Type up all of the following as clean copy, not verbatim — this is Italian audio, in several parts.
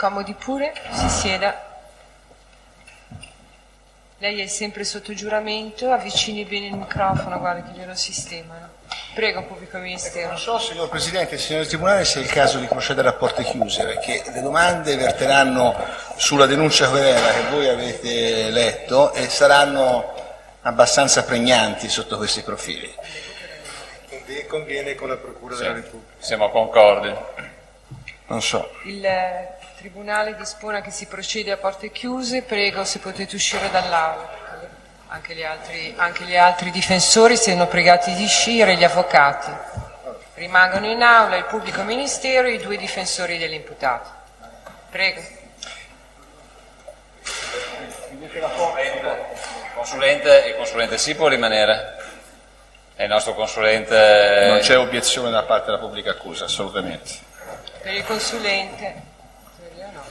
Accomodi pure, si sieda. Lei è sempre sotto giuramento, avvicini bene il microfono, guarda che glielo sistemano. Prego, pubblico ministero. Non so, signor Presidente e signor Tribunale, se è il caso di procedere a porte chiuse, perché le domande verteranno sulla denuncia querela che voi avete letto e saranno abbastanza pregnanti sotto questi profili. Conviene con la Procura della Repubblica. Siamo concordi. Non so. Il Tribunale dispone che si procede a porte chiuse, prego se potete uscire dall'aula. Anche gli altri difensori siano pregati di uscire, gli avvocati. Rimangono in aula il pubblico ministero e i 2 difensori dell'imputato. Prego. Il consulente sì può rimanere. È il nostro consulente. Non c'è obiezione da parte della pubblica accusa, assolutamente. Per il consulente, no.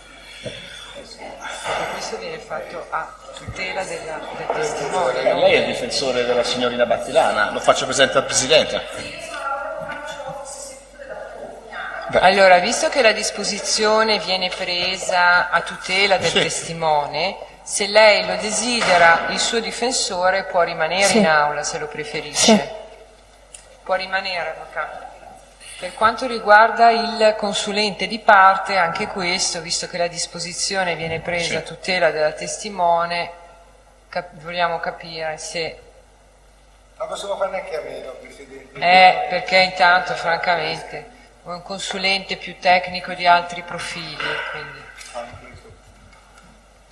Questo viene fatto a tutela del testimone. No? Lei è il difensore della signorina Battilana, lo faccio presente al Presidente. Allora, visto che la disposizione viene presa a tutela del testimone, se lei lo desidera, il suo difensore può rimanere in aula se lo preferisce. Può rimanere, avvocato. Per quanto riguarda il consulente di parte, anche questo, visto che la disposizione viene presa a tutela della testimone, vogliamo capire se... Non possiamo fare neanche a meno, Presidente. Perché intanto, francamente, è un consulente più tecnico di altri profili, quindi...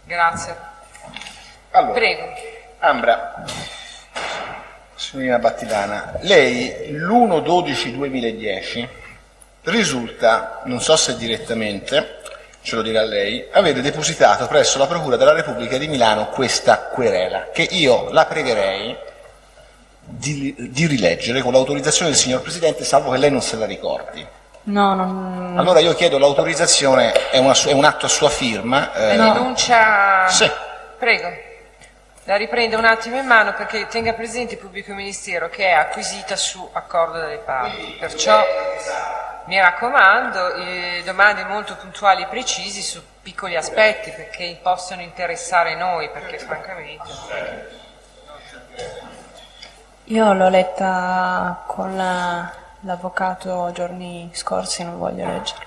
Grazie. Allora, Prego. Ambra, signorina Battilana, lei l'1/12/2010 risulta, non so se direttamente, ce lo dirà lei, avere depositato presso la Procura della Repubblica di Milano questa querela, che io la pregherei di rileggere con l'autorizzazione del signor Presidente, salvo che lei non se la ricordi. No, non... Allora io chiedo l'autorizzazione, è un atto a sua firma. La denuncia... Sì. Prego. La riprenda un attimo in mano perché tenga presente il pubblico ministero che è acquisita su accordo delle parti. Perciò mi raccomando, domande molto puntuali e precisi su piccoli aspetti perché possono interessare noi, perché francamente... Io l'ho letta con l'avvocato giorni scorsi, non voglio leggerla.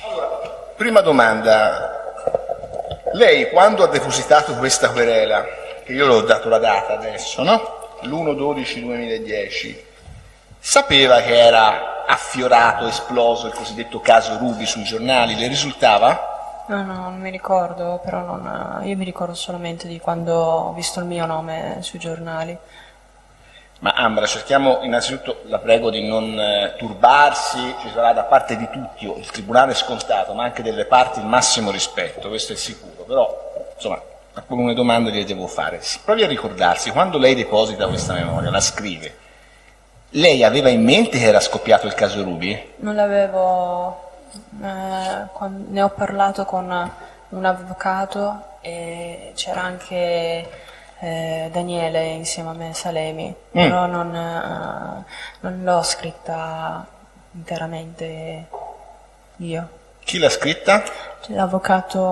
Allora, prima domanda. Lei quando ha depositato questa querela, che io le ho dato la data adesso, no? L'1/12/2010, sapeva che era affiorato, esploso il cosiddetto caso Ruby sui giornali? Le risultava? No, non mi ricordo, però io mi ricordo solamente di quando ho visto il mio nome sui giornali. Ma Ambra, cerchiamo innanzitutto, la prego di non turbarsi, ci sarà da parte di tutti, il Tribunale scontato, ma anche delle parti il massimo rispetto, questo è sicuro, però insomma alcune domande le devo fare. Provi a ricordarsi, quando lei deposita questa memoria, la scrive, lei aveva in mente che era scoppiato il caso Ruby? Non l'avevo, ne ho parlato con un avvocato e c'era anche... Daniele insieme a me, Salemi, però non l'ho scritta interamente io. Chi l'ha scritta?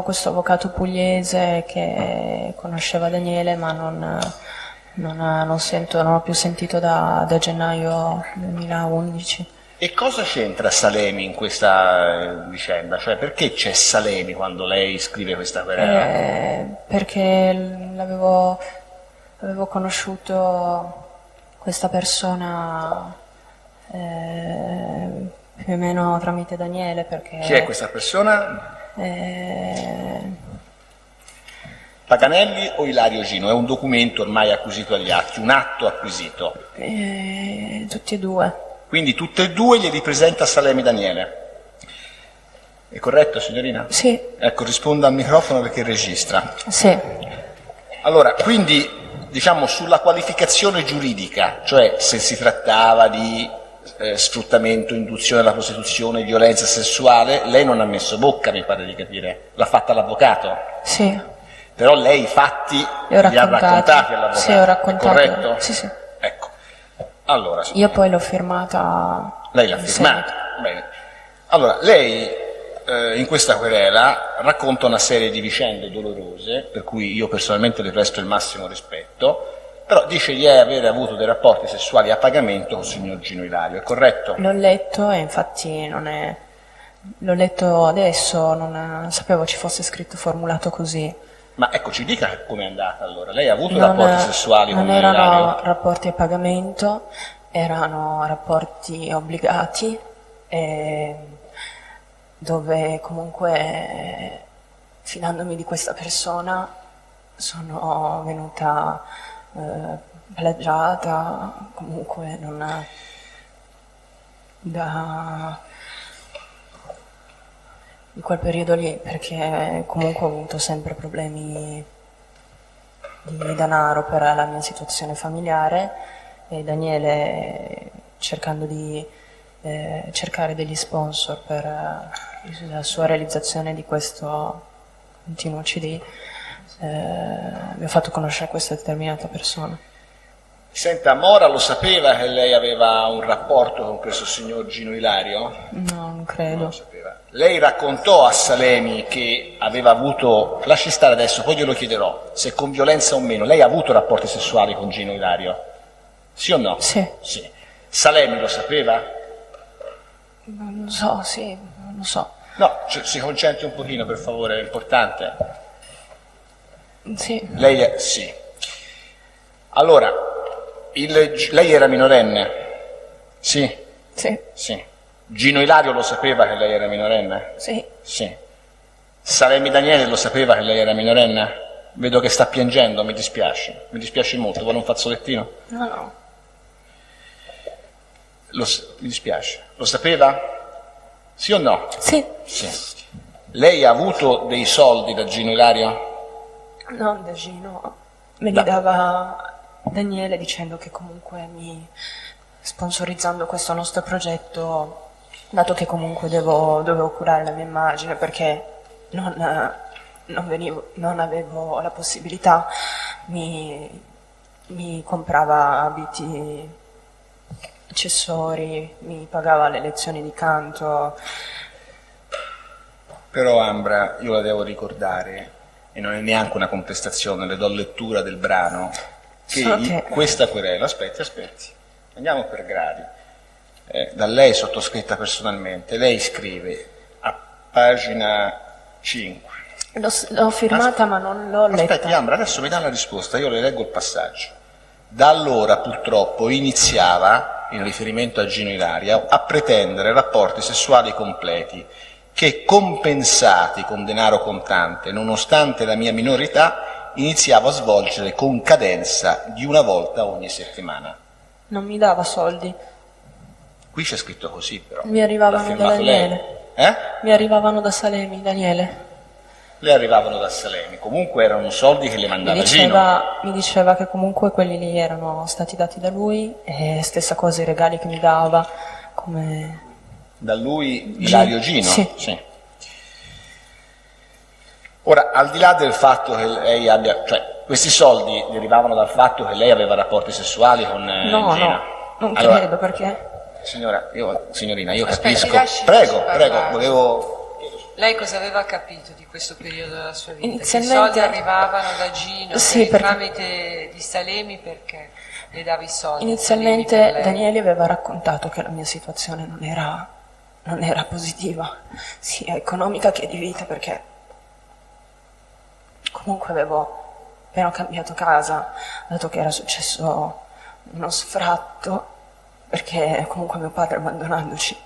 Questo avvocato pugliese che conosceva Daniele, ma non ho più sentito da gennaio 2011. E cosa c'entra Salemi in questa vicenda? Cioè, perché c'è Salemi quando lei scrive questa querela? Perché avevo conosciuto questa persona più o meno tramite Daniele. Perché, chi è questa persona? Paganelli o Ilario Gino? È un documento ormai acquisito agli atti, un atto acquisito? Tutti e due. Quindi tutte e due gli ripresenta Salemi Daniele. È corretto, signorina? Sì. Ecco, risponda al microfono perché registra. Sì. Allora, quindi, diciamo, sulla qualificazione giuridica, cioè se si trattava di sfruttamento, induzione alla prostituzione, violenza sessuale, lei non ha messo bocca, mi pare di capire. L'ha fatta l'avvocato? Sì. Però lei i fatti li ha raccontati all'avvocato? Sì, ho raccontato. È corretto? Sì, sì. Ecco. Allora, io poi l'ho firmata. Lei l'ha firmata? Bene. Allora, lei in questa querela racconta una serie di vicende dolorose, per cui io personalmente le presto il massimo rispetto, però dice di avere avuto dei rapporti sessuali a pagamento con il signor Gino Ilario, è corretto? L'ho letto e infatti non è... L'ho letto adesso, non sapevo ci fosse scritto formulato così. Ma ecco, ci dica com'è andata allora. Lei ha avuto rapporti sessuali con Non Ilario? erano rapporti a pagamento, erano rapporti obbligati, dove comunque, fidandomi di questa persona, sono venuta plagiata, comunque non in quel periodo lì, perché comunque ho avuto sempre problemi di denaro per la mia situazione familiare e Daniele, cercando di cercare degli sponsor per la sua realizzazione di questo continuo CD, mi ha fatto conoscere questa determinata persona. Senta, Mora lo sapeva che lei aveva un rapporto con questo signor Gino Ilario? No, non Non credo. lo sapeva. Lei raccontò a Salemi che aveva avuto, lasci stare adesso, poi glielo chiederò, se con violenza o meno, lei ha avuto rapporti sessuali con Gino Ilario? Sì o no? Sì. Sì. Salemi lo sapeva? Non lo so, sì, non lo so. No, si concentri un pochino per favore, è importante. Sì, Lei sì. Allora, lei era minorenne? Sì? sì, Sì. Gino Ilario lo sapeva che lei era minorenne? sì. Sì. Salemi Daniele lo sapeva che lei era minorenne? Vedo che sta piangendo, mi dispiace molto, vuole un fazzolettino? No, no. Mi dispiace. Lo sapeva? Sì o no? Sì. Sì. Lei ha avuto dei soldi da Gino Ilario? No, da Gino me li dava Daniele dicendo che comunque sponsorizzando questo nostro progetto, dato che comunque dovevo curare la mia immagine perché non avevo la possibilità, mi comprava abiti, accessori, mi pagava le lezioni di canto. Però Ambra, io la devo ricordare, e non è neanche una contestazione, le do lettura del brano, che questa querela, aspetti, andiamo per gradi, da lei sottoscritta personalmente, lei scrive a pagina 5. L'ho firmata ma non l'ho letta. Aspetti Ambra, adesso mi dà la risposta, io le leggo il passaggio. Da allora purtroppo iniziava, in riferimento a Gino Ilario, a pretendere rapporti sessuali completi, che compensati con denaro contante, nonostante la mia minorità, iniziavo a svolgere con cadenza di una volta ogni settimana. Non mi dava soldi. Qui c'è scritto così però. Mi arrivavano L'ha da firmato Daniele. lei. Mi arrivavano da Salemi, Daniele. Le arrivavano da Salemi, comunque erano soldi che le mandava Gino. Mi diceva che comunque quelli lì erano stati dati da lui e stessa cosa i regali che mi dava, come... Da lui Ilario Gino? Sì. Ora, al di là del fatto che lei abbia... cioè, questi soldi derivavano dal fatto che lei aveva rapporti sessuali con No, Gino? no, non Allora, credo perché... Signorina, io Aspetti, capisco... lasci Prego, parlare. volevo... Lei cosa aveva capito di questo periodo della sua vita? Inizialmente- Che i soldi arrivavano da Gino Sì, per il perché- tramite di Salemi perché le dava i soldi? Inizialmente Salemi per lei. Daniele aveva raccontato che la mia situazione non era positiva, sia economica che di vita, perché comunque avevo appena cambiato casa, dato che era successo uno sfratto, perché comunque mio padre abbandonandoci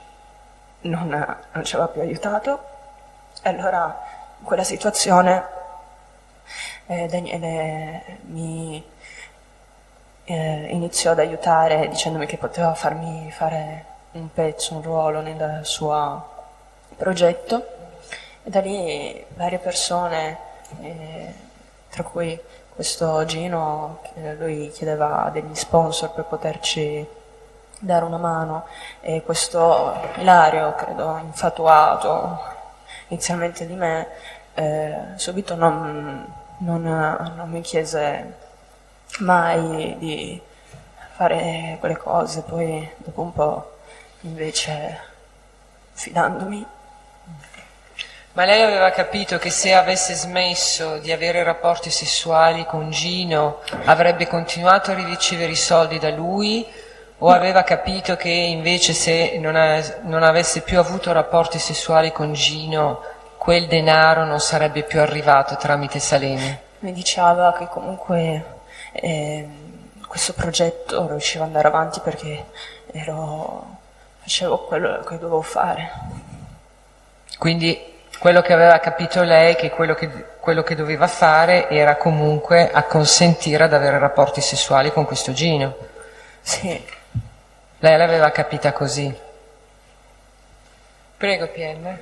non ci aveva più aiutato. E allora in quella situazione Daniele mi iniziò ad aiutare dicendomi che poteva farmi fare un pezzo, un ruolo nel suo progetto, e da lì varie persone, tra cui questo Gino, lui chiedeva degli sponsor per poterci dare una mano, e questo Ilario, credo infatuato inizialmente di me, subito non mi chiese mai di fare quelle cose, poi dopo un po' invece fidandomi. Ma lei aveva capito che se avesse smesso di avere rapporti sessuali con Gino avrebbe continuato a ricevere i soldi da lui, o aveva capito che invece se non avesse più avuto rapporti sessuali con Gino quel denaro non sarebbe più arrivato tramite Salemi? Mi diceva che comunque questo progetto riusciva ad andare avanti perché facevo quello che dovevo fare. Quindi quello che aveva capito lei, che quello che doveva fare era comunque acconsentire ad avere rapporti sessuali con questo Gino. Sì. Lei l'aveva capita così. Prego, PM.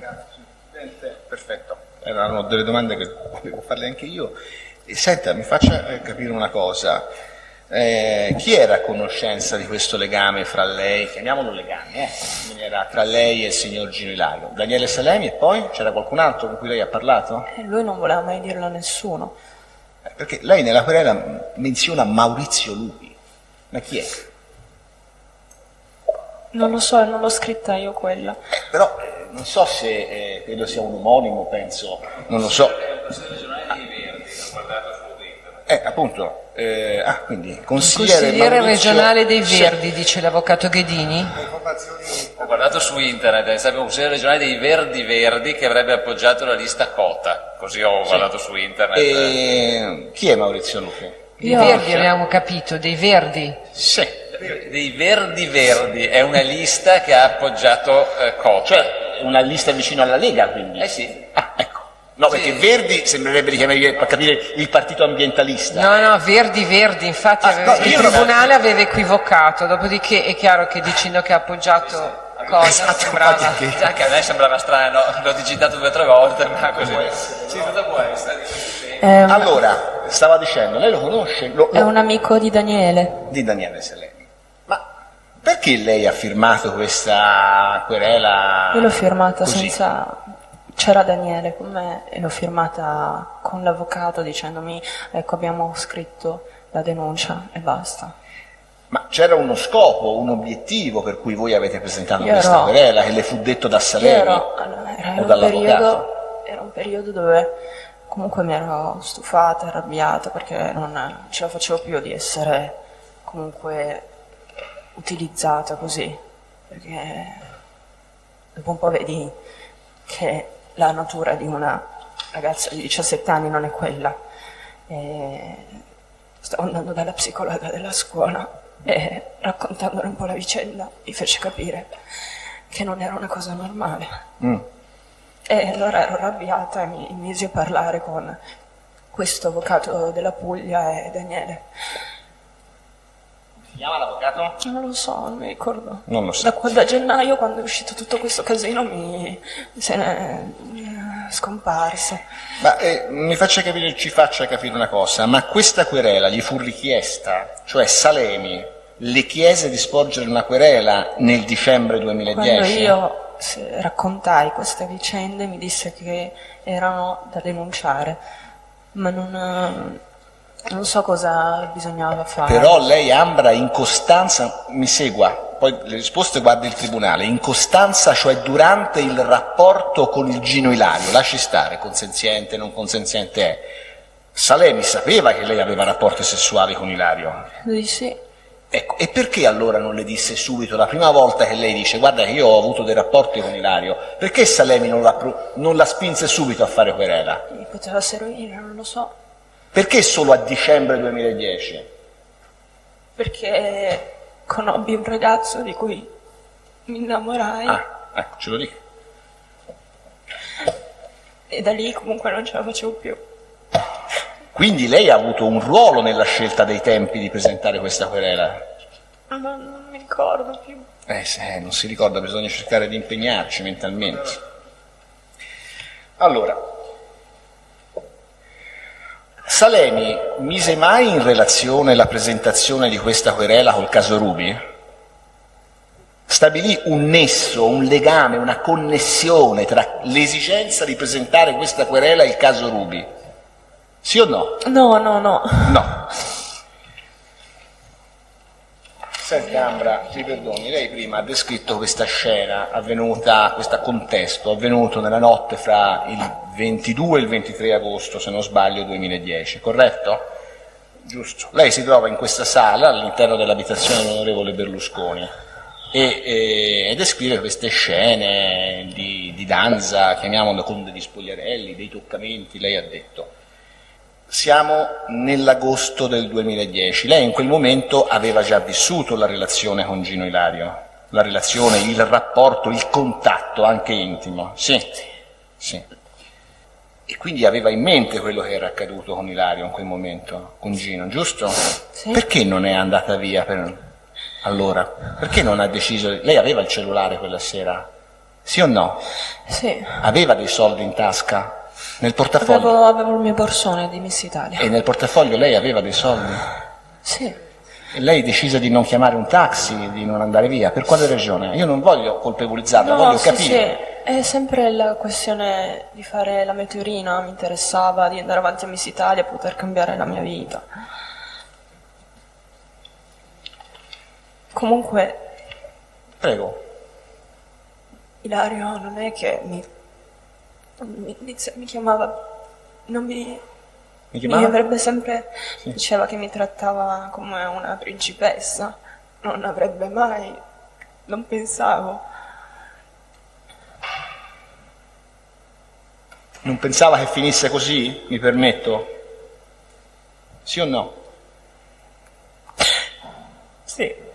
Perfetto. Erano delle domande che volevo farle anche io. E senta, mi faccia capire una cosa. Chi era a conoscenza di questo legame fra lei, chiamiamolo legame, tra lei e il signor Gino Ilario? Daniele Salemi, e poi c'era qualcun altro con cui lei ha parlato? Lui non voleva mai dirlo a nessuno. Perché lei nella querela menziona Maurizio Lupi. Ma chi è? Non lo so, non l'ho scritta io quella. Però non so se credo sia un omonimo, penso, non lo so. Appunto, quindi consigliere regionale dei Verdi, dice l'avvocato Ghedini. Ho guardato su internet, sarebbe un consigliere regionale dei Verdi che avrebbe appoggiato la lista Cota, così ho guardato su internet. Chi è Maurizio Lupi? I Verdi abbiamo capito, dei Verdi. Sì. Dei Verdi, è una lista che ha appoggiato Cota. Cioè una lista vicino alla Lega, quindi? Sì. Ah, ecco. No, perché Verdi sembrerebbe richiamare, per capire, il partito ambientalista. No, Verdi, infatti il tribunale aveva equivocato, dopodiché è chiaro che dicendo che ha appoggiato cosa sembrava... Già che a me sembrava strano, l'ho digitato 2 o 3 volte, ma così. Sì, cosa può essere? Allora, stava dicendo, lei lo conosce? È un amico di Daniele. Di Daniele Salemi. Ma perché lei ha firmato questa querela? Io l'ho firmata così? senza... C'era Daniele con me e l'ho firmata con l'avvocato dicendomi ecco abbiamo scritto la denuncia e basta. Ma c'era uno scopo, un obiettivo per cui voi avete presentato questa querela che le fu detto da Salemi o dall'avvocato? Era un periodo dove comunque mi ero stufata, arrabbiata perché non ce la facevo più di essere comunque utilizzata così, perché dopo un po' vedi che la natura di una ragazza di 17 anni non è quella. Stavo andando dalla psicologa della scuola e raccontandole un po' la vicenda mi fece capire che non era una cosa normale. E allora ero arrabbiata e mi misi a parlare con questo avvocato della Puglia e Daniele. Si chiama l'avvocato? Non lo so, non mi ricordo. Non lo so. Da gennaio, quando è uscito tutto questo casino, se ne è scomparso. Ma ci faccia capire una cosa, ma questa querela gli fu richiesta, cioè Salemi le chiese di sporgere una querela nel dicembre 2010? Quando io raccontai queste vicende mi disse che erano da denunciare, ma non so cosa bisognava fare. Però lei ambra in costanza, mi segua, poi le risposte guardi il tribunale, in costanza, cioè durante il rapporto con il Gino Ilario, lasci stare, consenziente, non consenziente è. Salemi sapeva che lei aveva rapporti sessuali con Ilario? Sì. Ecco, e perché allora non le disse subito, la prima volta che lei dice guarda che io ho avuto dei rapporti con Ilario, perché Salemi non la spinse subito a fare querela? Mi poteva servire, non lo so. Perché solo a dicembre 2010? Perché conobbi un ragazzo di cui mi innamorai. Ecco, ce lo dico. E da lì comunque non ce la facevo più. Quindi lei ha avuto un ruolo nella scelta dei tempi di presentare questa querela? Non mi ricordo più. Se non si ricorda bisogna cercare di impegnarci mentalmente. Allora, Salemi mise mai in relazione la presentazione di questa querela col caso Ruby? Stabilì un nesso, un legame, una connessione tra l'esigenza di presentare questa querela e il caso Ruby? Sì o no? No. No. Senta Ambra, ti perdoni, lei prima ha descritto questa scena avvenuta, questo contesto avvenuto nella notte fra il 22 e il 23 agosto, se non sbaglio, 2010, corretto? Giusto. Lei si trova in questa sala all'interno dell'abitazione dell'onorevole Berlusconi e descrive queste scene di danza, chiamiamolo con degli spogliarelli, dei toccamenti, lei ha detto. Siamo nell'agosto del 2010, lei in quel momento aveva già vissuto la relazione con Gino Ilario, la relazione, il rapporto, il contatto anche intimo, sì, sì. E quindi aveva in mente quello che era accaduto con Ilario in quel momento, con Gino, giusto? Sì. Perché non è andata via allora? Perché non ha deciso? Lei aveva il cellulare quella sera, sì o no? Sì. Aveva dei soldi in tasca? Nel portafoglio? Avevo il mio borsone di Miss Italia. E nel portafoglio lei aveva dei soldi? Sì. E lei decise di non chiamare un taxi, di non andare via. Per quale ragione? Io non voglio colpevolizzarla, No, voglio sì, capire. sì. È sempre la questione di fare la meteorina, mi interessava di andare avanti a Miss Italia, poter cambiare la mia vita. Comunque, Prego. Ilario non è che mi chiamava, non mi... Mi Mi chiamava? avrebbe sempre, Sì. diceva che mi trattava come una principessa, non avrebbe mai, non pensavo. Non pensava che finisse così? Mi permetto? Sì o no? Sì.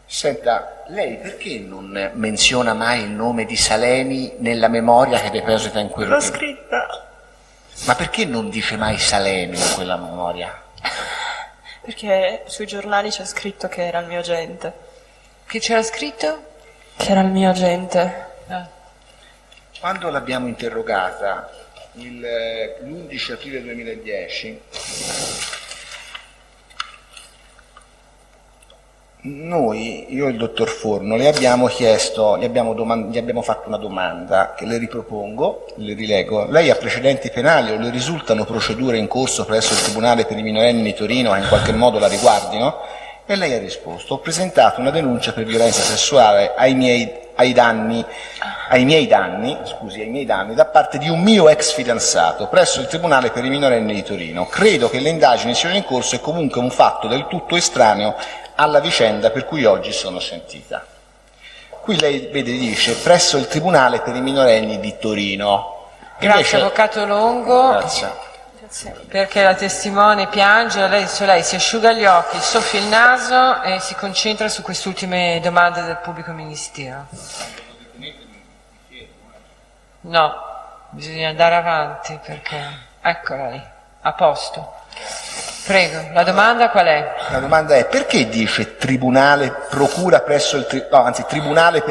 Senta, lei perché non menziona mai il nome di Salemi nella memoria che deposita in quel... L'ho scritta Ma perché non dice mai Salemi in quella memoria? perché sui giornali c'è scritto che era il mio agente. Che c'era scritto? Che era il mio agente. Quando l'abbiamo interrogata l'11 aprile 2010, noi, io e il dottor Forno, le abbiamo chiesto, gli abbiamo fatto una domanda che le ripropongo, le rilego. Lei ha precedenti penali o le risultano procedure in corso presso il Tribunale per i minorenni di Torino che in qualche modo la riguardino? E lei ha risposto: ho presentato una denuncia per violenza sessuale ai miei danni da parte di un mio ex fidanzato presso il Tribunale per i minorenni di Torino. Credo che le indagini siano in corso e comunque un fatto del tutto estraneo alla vicenda per cui oggi sono sentita. Qui lei vede, dice presso il Tribunale per i minorenni di Torino. Grazie, Invece- avvocato Longo. Grazie. Perché la testimone piange, adesso lei si asciuga gli occhi, soffia il naso e si concentra su queste ultime domande del pubblico ministero. No, bisogna andare avanti perché... Eccola lì, a posto. Prego, la domanda qual è? La domanda è: perché dice Tribunale per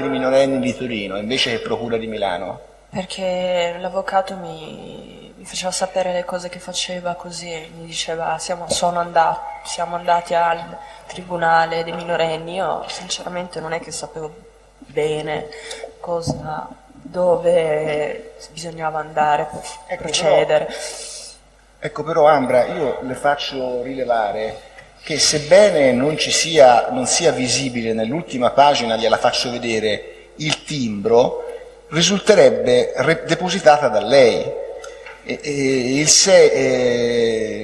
i minorenni di Torino invece che Procura di Milano? Perché l'avvocato mi faceva sapere le cose che faceva, così mi diceva siamo andati al tribunale dei minorenni. Io sinceramente non è che sapevo bene dove bisognava andare per procedere. Ecco però Ambra, io le faccio rilevare che sebbene non sia visibile nell'ultima pagina, gliela faccio vedere, il timbro risulterebbe depositata da lei,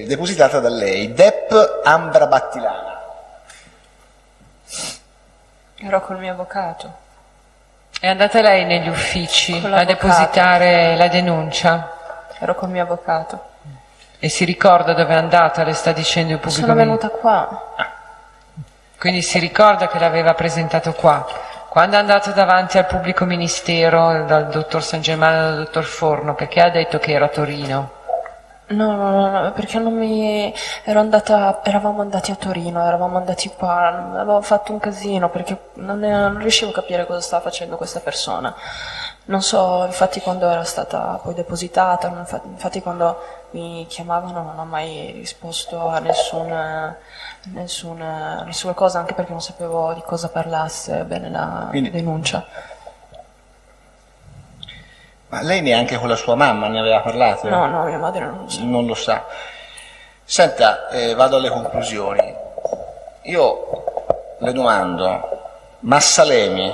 depositata da lei, Dep Ambra Battilana. Ero col mio avvocato. È andata lei negli uffici Con a l'avvocato. depositare la denuncia? Ero col mio avvocato. E si ricorda dove è andata, le sta dicendo il pubblico Sono ministero? venuta qua. Quindi si ricorda che l'aveva presentato qua. Quando è andato davanti al pubblico ministero, dal dottor San Germano e dal dottor Forno, perché ha detto che era a Torino? No, perché non mi... eravamo andati a Torino, eravamo andati qua, avevo fatto un casino perché non riuscivo a capire cosa stava facendo questa persona. Non so, infatti quando era stata poi depositata, infatti quando mi chiamavano non ho mai risposto a nessuna cosa, anche perché non sapevo di cosa parlasse bene la Quindi- denuncia. Ma lei neanche con la sua mamma ne aveva parlato? No, mia madre non lo sa. Non lo sa. Senta, vado alle conclusioni. Io le domando, ma Salemi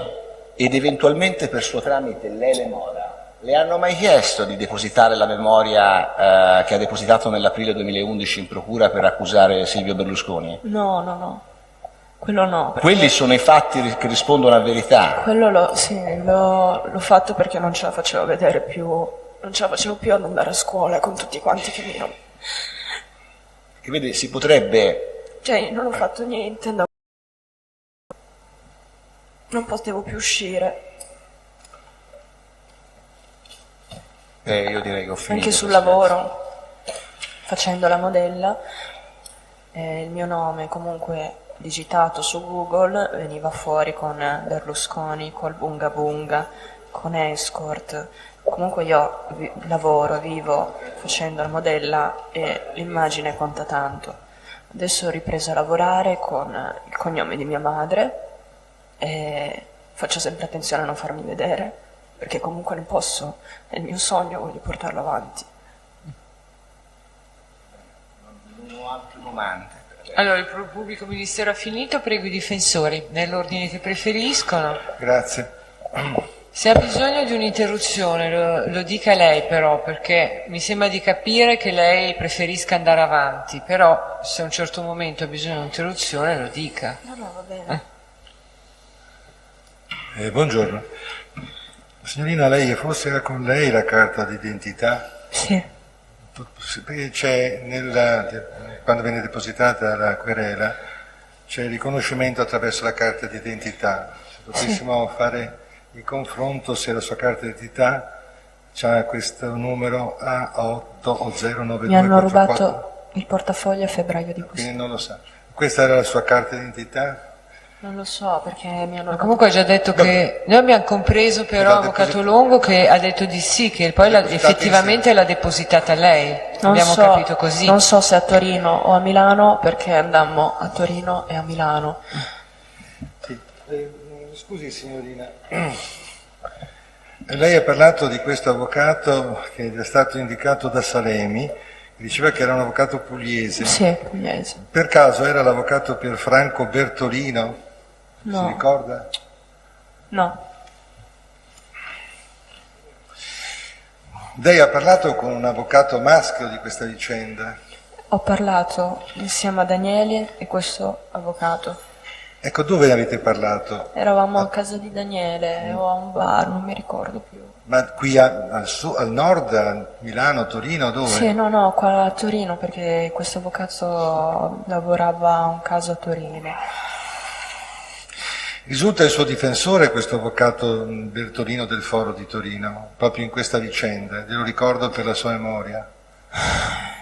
ed eventualmente per suo tramite Lele Mora le hanno mai chiesto di depositare la memoria che ha depositato nell'aprile 2011 in procura per accusare Silvio Berlusconi? No, quello no. Quelli sono i fatti che rispondono a verità. Quello l'ho fatto perché non ce la facevo vedere più, non ce la facevo più ad andare a scuola con tutti quanti che mi... Che vede, si potrebbe... Cioè, non ho fatto niente, non potevo più uscire. Io direi che ho finito. Anche sul lavoro, facendo la modella, il mio nome comunque digitato su Google veniva fuori con Berlusconi, col Bunga Bunga, con Escort. Comunque io lavoro, vivo facendo la modella e l'immagine conta tanto. Adesso ho ripreso a lavorare con il cognome di mia madre e faccio sempre attenzione a non farmi vedere, perché comunque non posso, è il mio sogno, voglio portarlo avanti. Non ho altre domande. Allora, il pubblico ministero ha finito, prego i difensori, nell'ordine che preferiscono. Grazie. Se ha bisogno di un'interruzione, lo dica lei però, perché mi sembra di capire che lei preferisca andare avanti, però se a un certo momento ha bisogno di un'interruzione lo dica. No, va bene. Buongiorno. Signorina, lei forse ha con lei la carta d'identità? Sì. Perché c'è quando viene depositata la querela c'è il riconoscimento attraverso la carta d'identità. Se potessimo fare il confronto se la sua carta d'identità ha questo numero A8 o 09244. Mi hanno rubato il portafoglio a febbraio di Quindi quest'anno. non lo sa. Questa era la sua carta d'identità? Non lo so perché mi hanno Ma rubato. comunque ha già detto che noi abbiamo compreso però, L'ha avvocato depositata. Longo, che ha detto di sì, che poi Depositata effettivamente l'ha depositata lei. Non Abbiamo so, capito così. Non so se a Torino o a Milano, perché andammo a Torino e a Milano. Sì. Scusi signorina, lei ha parlato di questo avvocato che è stato indicato da Salemi, diceva che era un avvocato pugliese. Sì, pugliese. Per caso era l'avvocato Pierfranco Bertolino? No. Si ricorda? No. Lei ha parlato con un avvocato maschio di questa vicenda? Ho parlato insieme a Daniele e questo avvocato. Ecco, dove avete parlato? Eravamo a casa di Daniele o a un bar, non mi ricordo più. Ma qui al nord, a Milano, Torino, dove? Sì, no, qua a Torino, perché questo avvocato lavorava a un caso a Torino. Risulta il suo difensore questo avvocato Bertolino del Foro di Torino, proprio in questa vicenda, glielo ricordo per la sua memoria.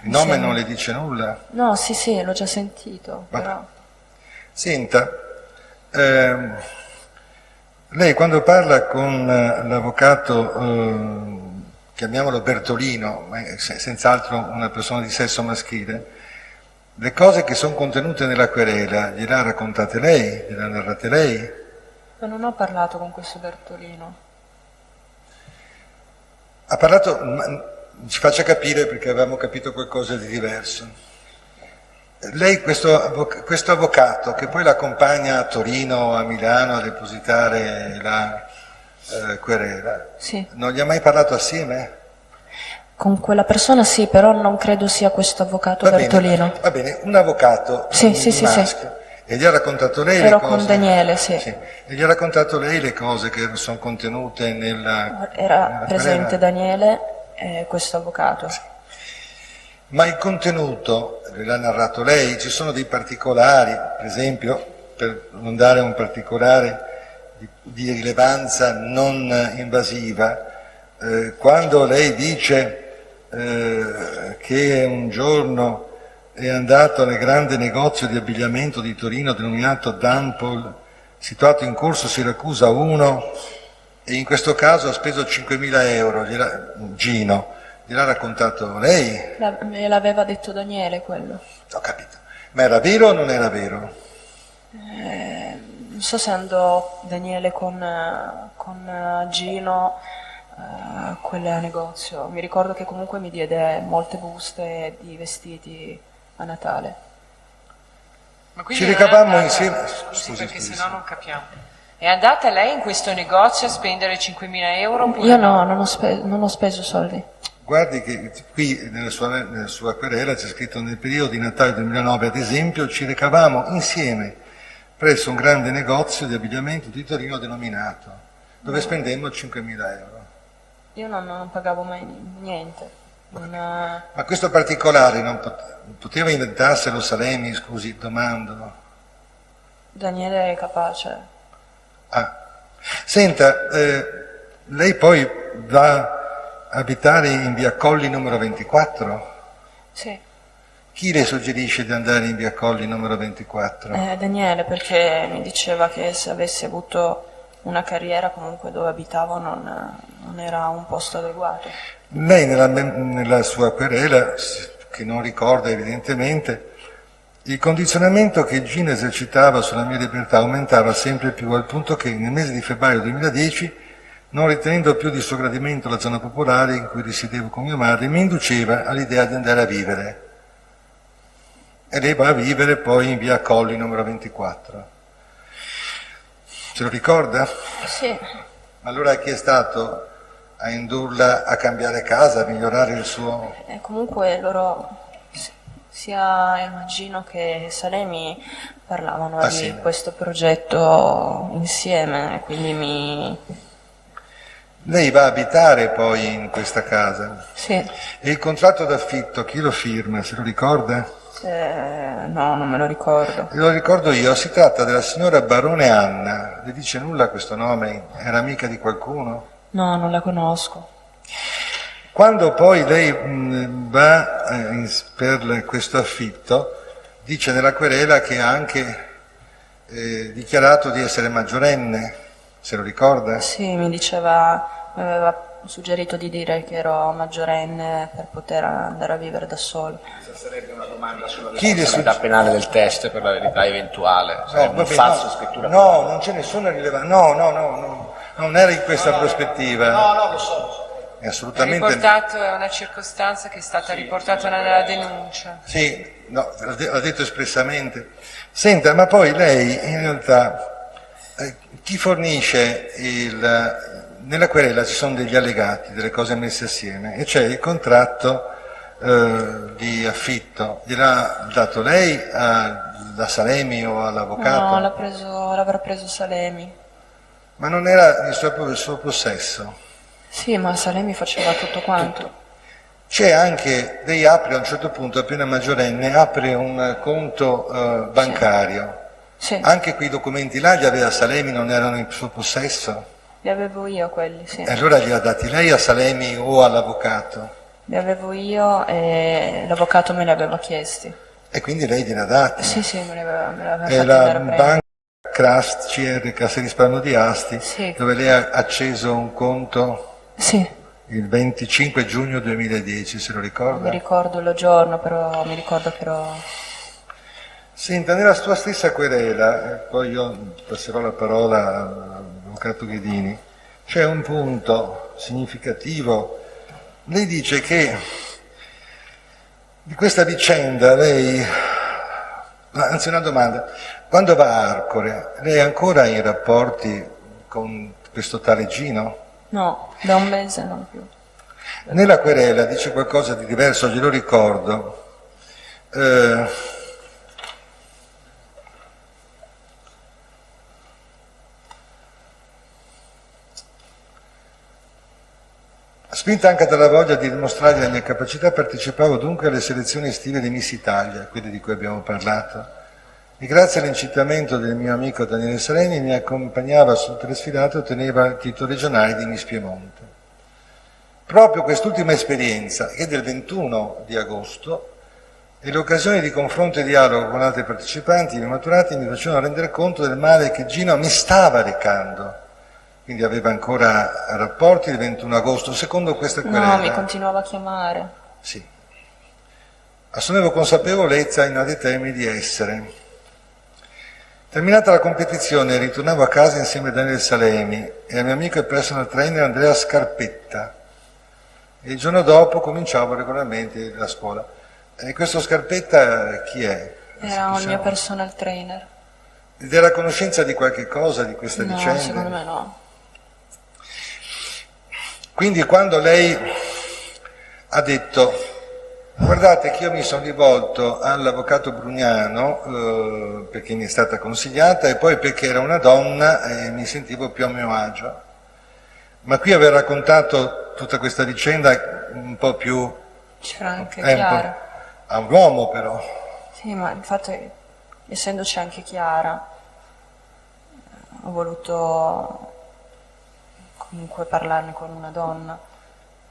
Il nome Sì. non le dice nulla? No, sì, l'ho già sentito, Ma- però... Senta, lei quando parla con l'avvocato, chiamiamolo Bertolino, ma è senz'altro una persona di sesso maschile, le cose che sono contenute nella querela gliele ha raccontate lei, gliele ha narrate lei? Ma non ho parlato con questo Bertolino. Ha parlato, ci faccia capire perché avevamo capito qualcosa di diverso. Lei, questo avvocato che poi l'accompagna a Torino, a Milano a depositare la querela, Sì. non gli ha mai parlato assieme? Con quella persona sì, però non credo sia questo avvocato Bertolino. Va bene, un avvocato Sì. maschio. E gli ha raccontato lei Ero le cose? con Daniele, sì. E gli ha raccontato lei le cose che sono contenute nella Era presente querela? Daniele e questo avvocato. Ma il contenuto l'ha narrato lei? Ci sono dei particolari, per esempio, per non dare un particolare di rilevanza non invasiva, quando lei dice che un giorno è andato nel grande negozio di abbigliamento di Torino denominato Dampol, situato in corso Siracusa 1, e in questo caso ha speso 5.000 euro, Gino. Gliel'ha raccontato lei? Me l'aveva detto Daniele quello. Ho capito. Ma era vero o non era vero? Non so se andò Daniele con Gino a quel negozio. Mi ricordo che comunque mi diede molte buste di vestiti a Natale. Ma quindi Ci non è ricavammo andata- insieme. Scusi, perché Scusi. sennò non capiamo. È andata lei in questo negozio a spendere 5.000 euro? Oppure Io no, non ho speso soldi. Guardi che qui nella sua querela c'è scritto: nel periodo di Natale 2009, ad esempio, ci recavamo insieme presso un grande negozio di abbigliamento di Torino denominato, dove spendemmo 5.000 euro. Io non pagavo mai niente. Ma questo particolare non poteva inventarselo Salemi, scusi, domando. Daniele è capace. Ah. Senta, lei poi va a abitare in via Colli numero 24? Sì. Chi le suggerisce di andare in via Colli numero 24? Daniele, perché mi diceva che se avessi avuto una carriera comunque dove abitavo non era un posto adeguato. Lei nella sua querela, che non ricorda evidentemente, il condizionamento che Gino esercitava sulla mia libertà aumentava sempre più, al punto che nel mese di febbraio 2010, non ritenendo più di suo gradimento la zona popolare in cui risiedevo con mia madre, mi induceva all'idea di andare a vivere. E lei va a vivere poi in via Colli numero 24. Se lo ricorda? Sì. Allora chi è stato a indurla a cambiare casa, a migliorare il suo... Comunque loro, sia Gino che Salemi, parlavano di sì. questo progetto insieme, quindi Lei va a abitare poi in questa casa. Sì. E il contratto d'affitto, chi lo firma, se lo ricorda? No, non me lo ricordo. Lo ricordo io, si tratta della signora Barone Anna. Le dice nulla questo nome? Era amica di qualcuno? No, non la conosco. Quando poi lei va per questo affitto, dice nella querela che ha anche dichiarato di essere maggiorenne, se lo ricorda? Sì, mi aveva suggerito di dire che ero maggiorenne per poter andare a vivere da solo. Questa sarebbe una domanda sulla Chi le responsabilità penale del test, per la verità eventuale. Sarebbe un vabbè, falso no, scrittura. no, non c'è nessuna rilevanza. No, non era in questa prospettiva. No, lo so. È assolutamente... Riportato, è una circostanza che è stata riportata nella denuncia. Sì, no, l'ha detto espressamente. Senta, ma poi lei in realtà chi fornisce nella querela ci sono degli allegati, delle cose messe assieme, e c'è il contratto di affitto. Gliel'ha dato lei da Salemi o all'avvocato? No, l'avrà preso Salemi. Ma non era il suo possesso? Sì, ma Salemi faceva tutto quanto. C'è anche, lei apre a un certo punto, appena maggiorenne, apre un conto bancario. Sì, Anche quei documenti là li aveva Salemi, non erano in suo possesso? li avevo io quelli, sì. E allora li ha dati lei a Salemi o all'avvocato? Li avevo io e l'avvocato me li aveva chiesti. E quindi lei gliela ha dati? Sì, me l'aveva fatti È la andare a prendere. Banca Crust CR, Cassa di Risparmio di Asti, Sì. dove lei ha acceso un conto Sì, il 25 giugno 2010, se lo non ricorda? mi ricordo il giorno, però mi ricordo che ero... Senta, nella sua stessa querela, poi io passerò la parola all'avvocato Ghedini, c'è un punto significativo. Lei dice che di questa vicenda lei, anzi una domanda, quando va a Arcore, lei è ancora in rapporti con questo tale Gino? No, da un mese non più. Nella querela dice qualcosa di diverso, glielo ricordo. Spinta anche dalla voglia di dimostrare la mia capacità, partecipavo dunque alle selezioni estive di Miss Italia, quelle di cui abbiamo parlato. E grazie all'incitamento del mio amico Daniele Salemi mi accompagnava sul telesfilato e otteneva il titolo regionale di Miss Piemonte. Proprio quest'ultima esperienza, che è del 21 di agosto, e l'occasione di confronto e dialogo con altri partecipanti, i maturati, mi facevano rendere conto del male che Gino mi stava recando. Quindi aveva ancora rapporti il 21 agosto, secondo questa querela. No, mi continuava a chiamare. Sì. Assumevo consapevolezza in altri termini di essere. Terminata la competizione ritornavo a casa insieme a Daniele Salemi e al mio amico e personal trainer Andrea Scarpetta. E il giorno dopo cominciavo regolarmente la scuola. E questo Scarpetta chi è? Era il mio personal trainer. Ed era a conoscenza di qualche cosa di questa No, vicenda? secondo me no. Quindi quando lei ha detto, guardate che io mi sono rivolto all'avvocato Brugnano perché mi è stata consigliata e poi perché era una donna e mi sentivo più a mio agio, ma qui aver raccontato tutta questa vicenda un po' più... C'era anche un po' Chiara. a un uomo però. Sì, ma infatti, essendoci anche Chiara, ho voluto comunque parlarne con una donna.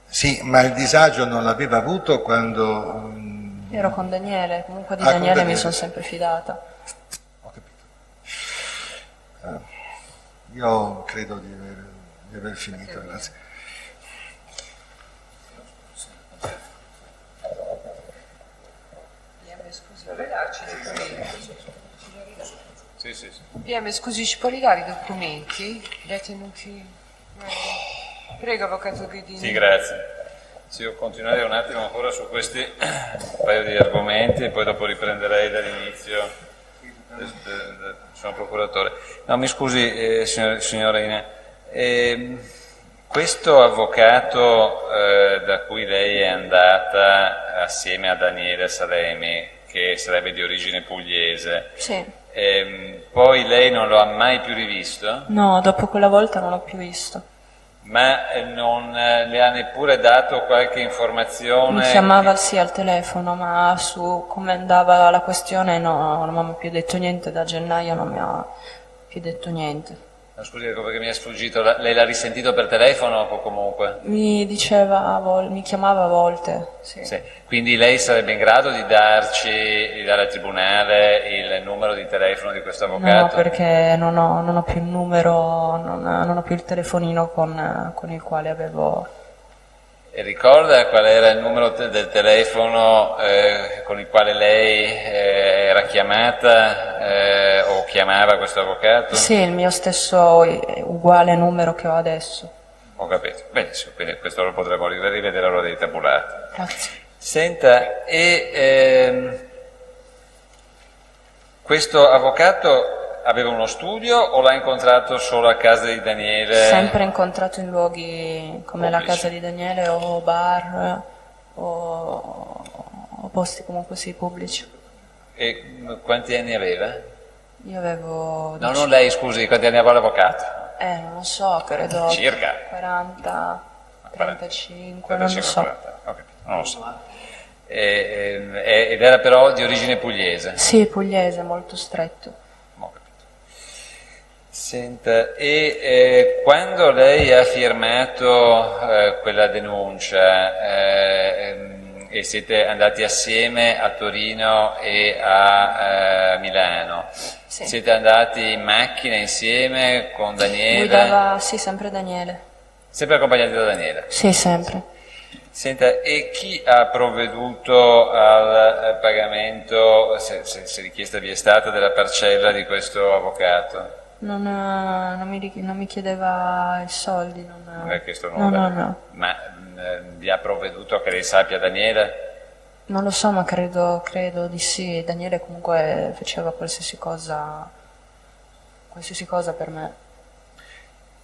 Sì, ma il disagio non l'aveva avuto quando... Ero con Daniele, comunque di con Daniele mi Daniele. sono sempre fidata. Ho capito. Io credo di aver finito, grazie. Sì, sì, sì. PM, scusi, ci può ridare i documenti? Li ha tenuti? Prego, avvocato Ghedini. Sì, grazie. Sì, io continuerei un attimo ancora su questi paio di argomenti e poi dopo riprenderei dall'inizio. Sono procuratore. No, mi scusi, signorina, questo avvocato da cui lei è andata assieme a Daniele Salemi, che sarebbe di origine pugliese, Sì. poi lei non lo ha mai più rivisto? No, dopo quella volta non l'ho più visto. Ma non le ha neppure dato qualche informazione? Mi chiamava sì al telefono, ma su come andava la questione no, non mi ha più detto niente, da gennaio non mi ha più detto niente. No, scusi, ecco perché mi è sfuggito, lei l'ha risentito per telefono o comunque? Mi diceva, mi chiamava a volte, sì. Sì. Quindi lei sarebbe in grado di di dare al tribunale il numero di telefono di questo avvocato? No, perché non ho più il numero, non ho più il telefonino con il quale avevo... E ricorda qual era il numero del telefono con il quale lei era chiamata o chiamava questo avvocato? Sì, il mio stesso uguale numero che ho adesso. Ho capito, benissimo, quindi questo lo potremo rivedere all'ora dei tabulati. Grazie. Senta, questo avvocato aveva uno studio o l'ha incontrato solo a casa di Daniele? Sempre incontrato in luoghi come la Pubblici. casa di Daniele o bar o posti comunque sì pubblici. E quanti anni aveva? Io avevo... No, non lei, scusi, quanti anni aveva l'avvocato? non lo so, credo... Circa? 40, 35, non lo 35, so. 40, ho capito, non lo so. Ed era però di origine pugliese? Sì, pugliese, molto stretto. Ho capito. Senta, quando lei ha firmato quella denuncia e siete andati assieme a Torino e a Milano, Sì. siete andati in macchina insieme con Daniele? Guidava, sì, sempre Daniele. Sempre accompagnati da Daniele? Sì, sempre. Senta, e chi ha provveduto al pagamento, se richiesta vi è stata, della parcella di questo avvocato? Non mi chiedeva i soldi. Non è chiesto No, nulla? no. Ma vi ha provveduto che lei sappia Daniele? Non lo so, ma credo di sì. Daniele comunque faceva qualsiasi cosa per me.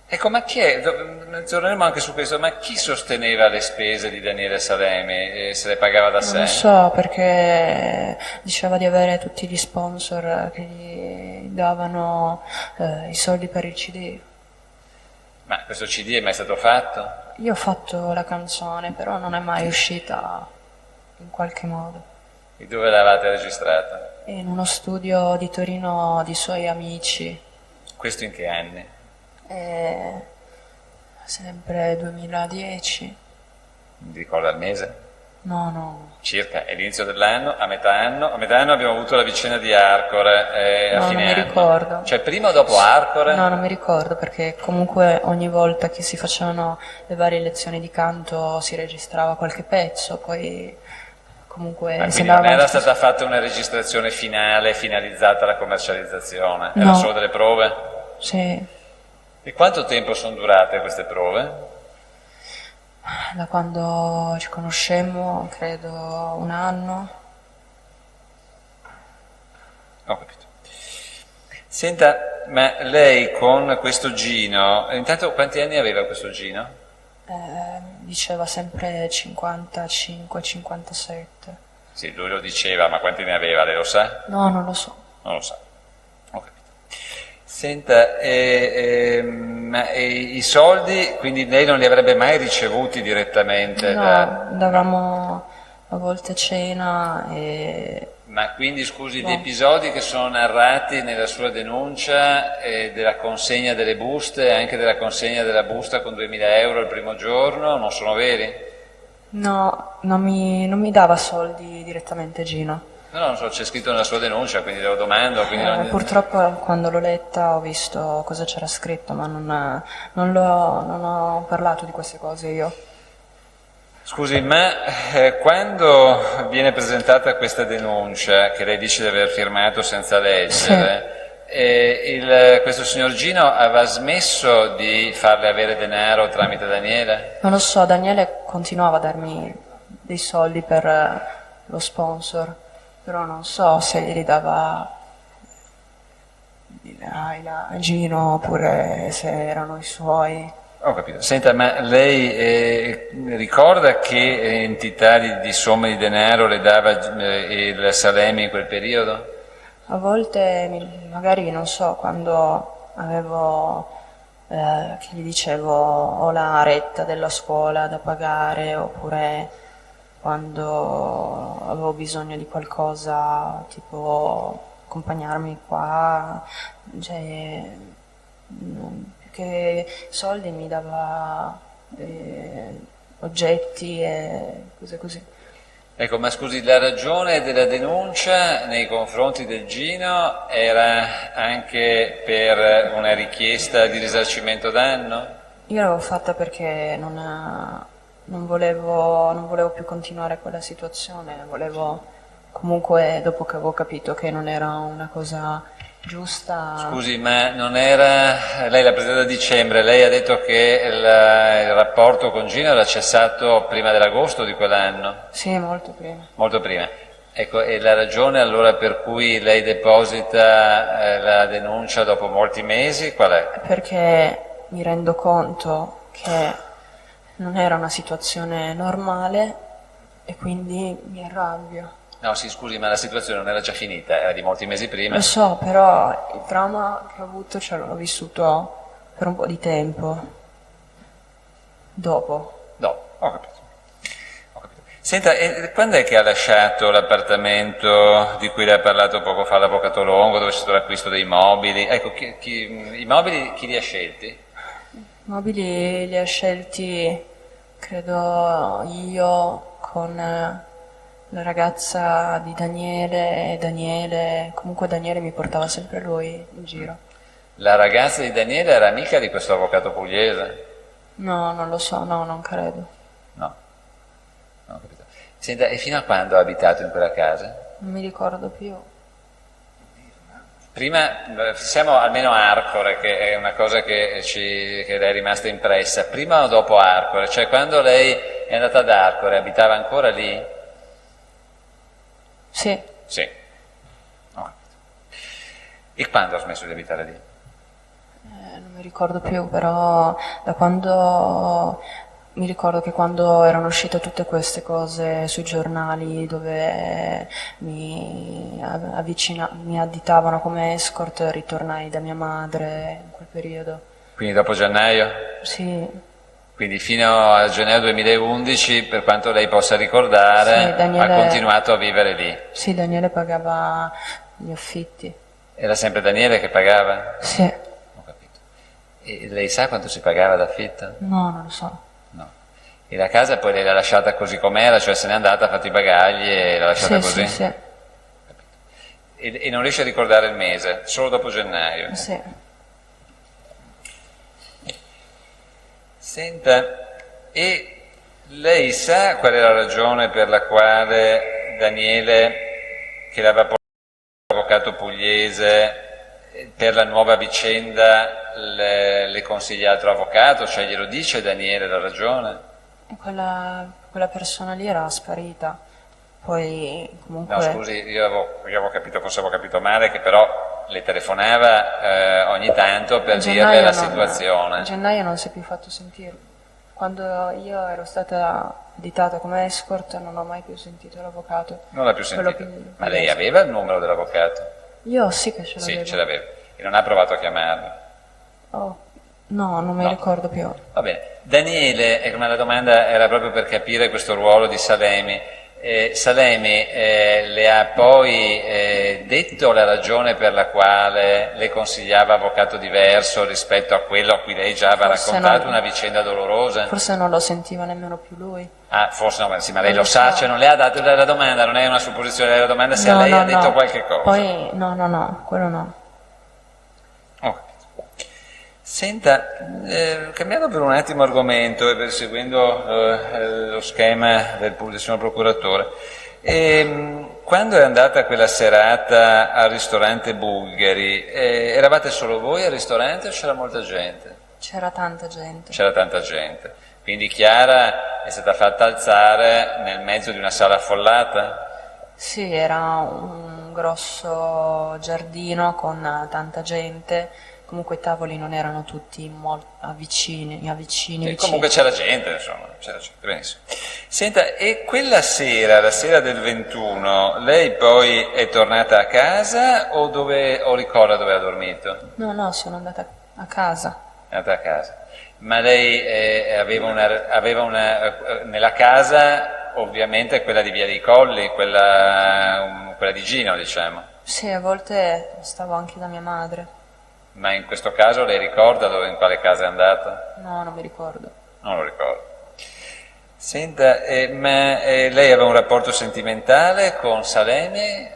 Ecco, ma chi è? Torneremo anche su questo, ma chi sosteneva le spese di Daniele Salemi? Se le pagava da Non sé? lo so, perché diceva di avere tutti gli sponsor che gli davano i soldi per il CD. Ma questo CD è mai stato fatto? Io ho fatto la canzone, però non è mai uscita in qualche modo. E dove l'avete registrata? In uno studio di Torino di suoi amici, Questo in che anni? sempre 2010. Mi ricorda il mese? No, Circa, è l'inizio dell'anno, a metà anno abbiamo avuto la vicenda di Arcore a No, fine non mi anno. ricordo. Cioè prima o dopo Arcore? no, non mi ricordo perché comunque ogni volta che si facevano le varie lezioni di canto si registrava qualche pezzo, poi comunque Ma si quindi non andava era avanti. stata fatta una registrazione finale finalizzata alla commercializzazione, No. erano solo delle prove? Sì, E quanto tempo sono durate queste prove? da quando ci conoscemmo credo un anno. Ho capito. Senta, ma lei con questo Gino, intanto quanti anni aveva questo Gino? Diceva sempre 55, 57. Sì, lui lo diceva, ma quanti ne aveva, lei lo sa? No, non lo so. Non lo sa. Ho capito. Senta, ma i soldi, quindi lei non li avrebbe mai ricevuti direttamente? No, andavamo a volte a cena e... Ma quindi, scusi, No. gli episodi che sono narrati nella sua denuncia della consegna delle buste, anche della consegna della busta con 2000 euro il primo giorno, non sono veri? No, non mi dava soldi direttamente Gino. No, non so, c'è scritto nella sua denuncia, quindi le lo domando. Quindi Purtroppo quando l'ho letta ho visto cosa c'era scritto, ma non ho parlato di queste cose io. Scusi, ma quando viene presentata questa denuncia, che lei dice di aver firmato senza leggere, questo signor Gino aveva smesso di farle avere denaro tramite Daniele? Non lo so, Daniele continuava a darmi dei soldi per lo sponsor, però non so se glieli dava a Gino oppure se erano i suoi. Ho capito. Senta, ma lei ricorda che entità di somme di denaro le dava il Salemi in quel periodo? A volte, magari, non so, quando avevo, che gli dicevo, ho la retta della scuola da pagare, oppure quando avevo bisogno di qualcosa, tipo accompagnarmi qua, cioè, più che soldi mi dava oggetti e cose così. Ecco, ma scusi, la ragione della denuncia nei confronti del Gino era anche per una richiesta di risarcimento danno? Io l'avevo fatta perché non volevo più continuare quella situazione, volevo comunque, dopo che avevo capito che non era una cosa giusta... Scusi, ma non era... Lei l'ha presentata a dicembre, lei ha detto che il rapporto con Gino era cessato prima dell'agosto di quell'anno? Sì, molto prima. Molto prima. Ecco, e la ragione allora per cui lei deposita la denuncia dopo molti mesi, qual è? Perché mi rendo conto che non era una situazione normale e quindi mi arrabbio. No, sì, scusi, ma la situazione non era già finita, era di molti mesi prima. Lo so, però il trauma che ho avuto l'ho vissuto per un po' di tempo. Dopo. Dopo, ho capito. Ho capito. Senta, e quando è che ha lasciato l'appartamento di cui le ha parlato poco fa l'avvocato Longo, dove c'è stato l'acquisto dei mobili? Ecco, i mobili chi li ha scelti? I mobili li ha scelti, credo, io con la ragazza di Daniele e Daniele, comunque Daniele mi portava sempre lui in giro. La ragazza di Daniele era amica di questo avvocato pugliese? No, non lo so, no, non credo. No, non ho capito. Senta, e fino a quando ha abitato in quella casa? Non mi ricordo più. Prima, siamo almeno a Arcore, che è una cosa che le è rimasta impressa. Prima o dopo Arcore? Cioè, quando lei è andata ad Arcore, abitava ancora lì? Sì, Sì. Ho capito. E quando ha smesso di abitare lì? non mi ricordo più, però da quando mi ricordo che quando erano uscite tutte queste cose sui giornali dove mi additavano come escort, ritornai da mia madre in quel periodo. Quindi dopo gennaio? Sì, Quindi fino a gennaio 2011, per quanto lei possa ricordare, Sì, Daniele- ha continuato a vivere lì. sì, Daniele pagava gli affitti. Era sempre Daniele che pagava? Sì, Ho capito. E lei sa quanto si pagava d'affitto? no, non lo so. No. E la casa poi lei l'ha lasciata così com'era, cioè se n'è andata, ha fatto i bagagli e l'ha lasciata Sì, così? sì, sì, E non riesce a ricordare il mese, solo dopo gennaio. sì. Senta, e lei sa qual è la ragione per la quale Daniele, che l'aveva portato l'avvocato pugliese, per la nuova vicenda le consiglia altro avvocato? Cioè glielo dice Daniele la ragione? Quella persona lì era sparita. Poi comunque... No, scusi, io avevo capito, forse avevo capito male, che però le telefonava ogni tanto per dirle la situazione. A gennaio non si è più fatto sentire. Quando io ero stata additata come escort non ho mai più sentito l'avvocato. Non l'ha più sentito? Ma lei aveva il numero dell'avvocato? Io sì che ce l'avevo. Sì, ce l'aveva. E non ha provato a chiamarlo? Oh, no, non mi ricordo più. Va bene. Daniele, ma la domanda era proprio per capire questo ruolo di Salemi. Salemi le ha poi detto la ragione per la quale le consigliava avvocato diverso rispetto a quello a cui lei già aveva raccontato una vicenda dolorosa? Forse non lo sentiva nemmeno più lui. Ah, forse no, ma sì, ma lei lo sa, cioè non le ha dato la domanda, non è una supposizione, è la domanda se No, a lei no, ha detto no. qualche cosa. Poi, no, quello no. Oh. Senta, cambiando per un attimo argomento e seguendo lo schema del signor procuratore, quando è andata quella serata al ristorante Bulgari, eravate solo voi al ristorante o c'era molta gente? C'era tanta gente. C'era tanta gente, quindi Chiara è stata fatta alzare nel mezzo di una sala affollata? Sì, era un grosso giardino con tanta gente. Comunque i tavoli non erano tutti vicini. Comunque c'era gente, insomma, c'era gente, benissimo. Senta, e quella sera, la sera del 21, lei poi è tornata a casa o ricorda dove ha dormito? No, sono andata a casa. È andata a casa. Ma lei aveva nella casa, ovviamente, quella di Via dei Colli, quella di Gino, diciamo. Sì, a volte stavo anche da mia madre. Ma in questo caso lei ricorda in quale casa è andata? No, non mi ricordo. Non lo ricordo. Senta, ma lei aveva un rapporto sentimentale con Salemi?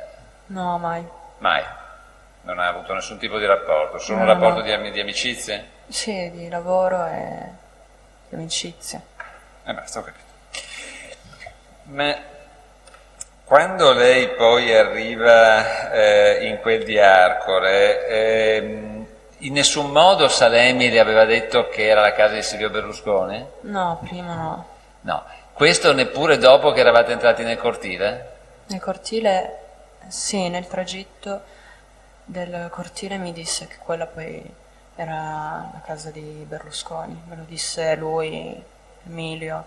No, mai. Mai. Non ha avuto nessun tipo di rapporto, solo No, un rapporto no. di amicizie? Sì, di lavoro e di amicizia. Basta, ho capito. Ma quando lei poi arriva in quel di Arcore, in nessun modo Salemi le aveva detto che era la casa di Silvio Berlusconi? No, prima no. No. Questo neppure dopo che eravate entrati nel cortile? Nel cortile, sì, nel tragitto del cortile mi disse che quella poi era la casa di Berlusconi. Me lo disse lui, Emilio.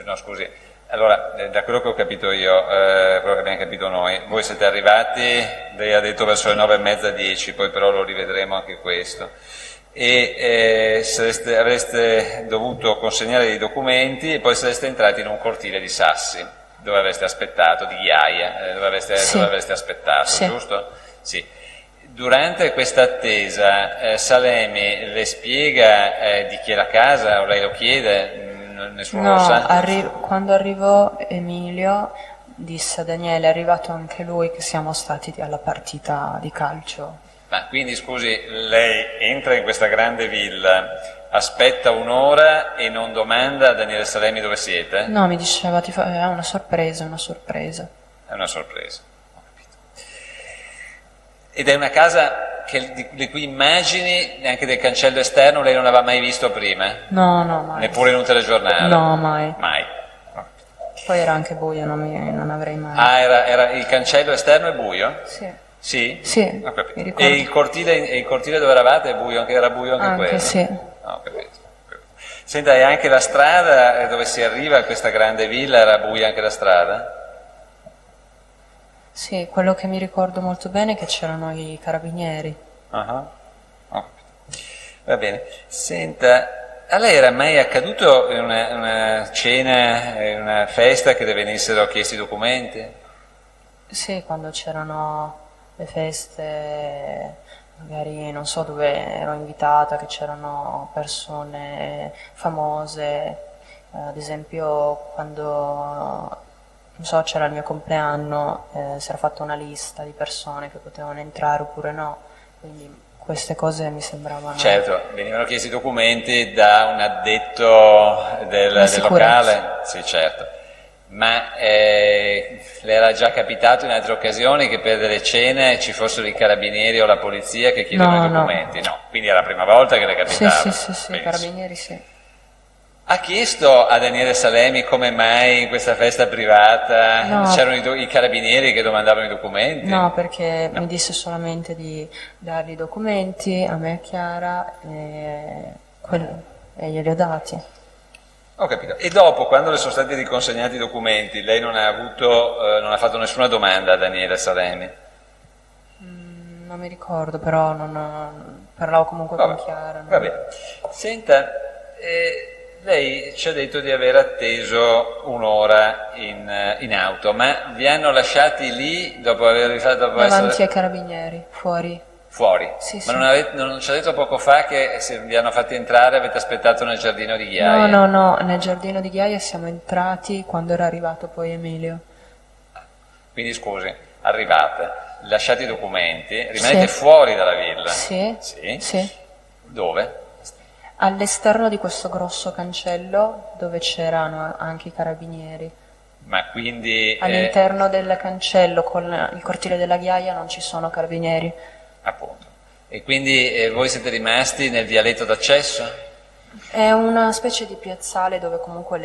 No, scusi. Allora, da quello che ho capito io, quello che abbiamo capito noi, voi siete arrivati, lei ha detto verso le 9:30, 10, poi però lo rivedremo anche questo, e avreste dovuto consegnare dei documenti e poi sareste entrati in un cortile di sassi, dove avreste aspettato, di ghiaia, dove avreste aspettato, sì. Giusto? Sì. Durante questa attesa, Salemi le spiega di chi è la casa, o lei lo chiede? Nessuno lo sa? Quando arrivò Emilio disse a Daniele, è arrivato anche lui, che siamo stati alla partita di calcio. Ma quindi scusi, lei entra in questa grande villa, aspetta un'ora e non domanda a Daniele Salemi dove siete? No, mi diceva, è una sorpresa. È una sorpresa, ho capito. Ed è una casa le cui immagini, neanche del cancello esterno, lei non aveva mai visto prima? No, mai. Neppure in un telegiornale? No, mai. Mai. Poi era anche buio, non avrei mai. Ah, era il cancello esterno è buio? Sì. Sì? Sì, Ho capito. mi ricordo. E il cortile dove eravate è buio? Era buio anche quello? Sì. Ho capito. Senta, e anche la strada dove si arriva a questa grande villa era buia anche la strada? Sì, quello che mi ricordo molto bene è che c'erano i carabinieri. Ho capito. Va bene. Senta, a lei era mai accaduto in una cena, in una festa che le venissero chiesti documenti? Sì, quando c'erano le feste, magari non so dove ero invitata, che c'erano persone famose, ad esempio quando, non so, c'era il mio compleanno, si era fatta una lista di persone che potevano entrare oppure no, quindi queste cose mi sembravano... Certo, venivano chiesti documenti da un addetto del locale? Sì, certo. Ma le era già capitato in altre occasioni che per delle cene ci fossero i carabinieri o la polizia che chiedono i documenti? No, quindi era la prima volta che le capitava? Sì, i carabinieri sì. Ha chiesto a Daniele Salemi come mai in questa festa privata No. c'erano i carabinieri che domandavano i documenti? No, perché mi disse solamente di dargli i documenti a me e a Chiara e glieli ho dati. Ho capito. E dopo, quando le sono stati riconsegnati i documenti, lei non ha fatto nessuna domanda a Daniele Salemi? Non mi ricordo, però parlavo comunque con Chiara. Va bene. Senta, lei ci ha detto di aver atteso un'ora in auto, ma vi hanno lasciati lì dopo aver fatto... Davanti ai carabinieri, fuori. Fuori? Sì, Ma sì. non ci ha detto poco fa che se vi hanno fatti entrare avete aspettato nel giardino di Ghiaia? No, nel giardino di Ghiaia siamo entrati quando era arrivato poi Emilio. Quindi scusi, arrivate, lasciate i documenti, rimanete Sì. fuori dalla villa? Sì, Sì? sì. Dove? All'esterno di questo grosso cancello dove c'erano anche i carabinieri. Ma quindi... All'interno del cancello con il cortile della Ghiaia non ci sono carabinieri. appunto. E quindi voi siete rimasti nel vialetto d'accesso? È una specie di piazzale dove comunque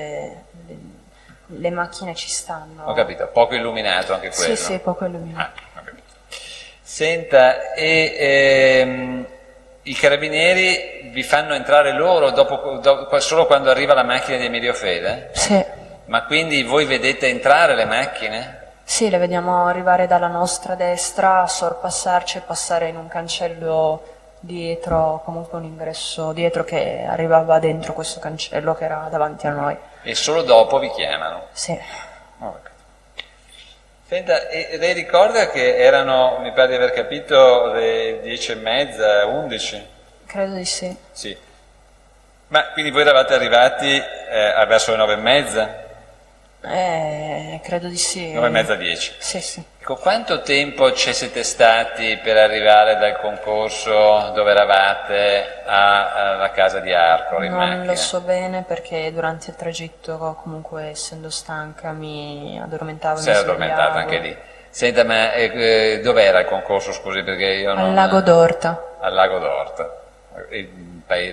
le macchine ci stanno. Ho capito, poco illuminato anche quello. Sì, poco illuminato. Ho capito. Senta, i carabinieri vi fanno entrare loro solo quando arriva la macchina di Emilio Fede? Sì. Ma quindi voi vedete entrare le macchine? Sì, le vediamo arrivare dalla nostra destra, sorpassarci e passare in un cancello dietro, comunque un ingresso dietro che arrivava dentro questo cancello che era davanti a noi. E solo dopo vi chiamano? Sì. Ho capito. Senta, e lei ricorda che erano, mi pare di aver capito, le 10:30, 11? Credo di sì. Sì. Ma quindi voi eravate arrivati verso le 9:30? Credo di sì. 9:30, 10. Sì, sì. Ecco, quanto tempo ci siete stati per arrivare dal concorso dove eravate alla casa di Arcor in Non macchina? lo so bene perché durante il tragitto, comunque essendo stanca, mi addormentavo e Sei mi addormentata svegliavo. anche lì. Senta, ma dov'era il concorso, scusi, perché io non... Al lago d'Orta. Al lago d'Orta. Il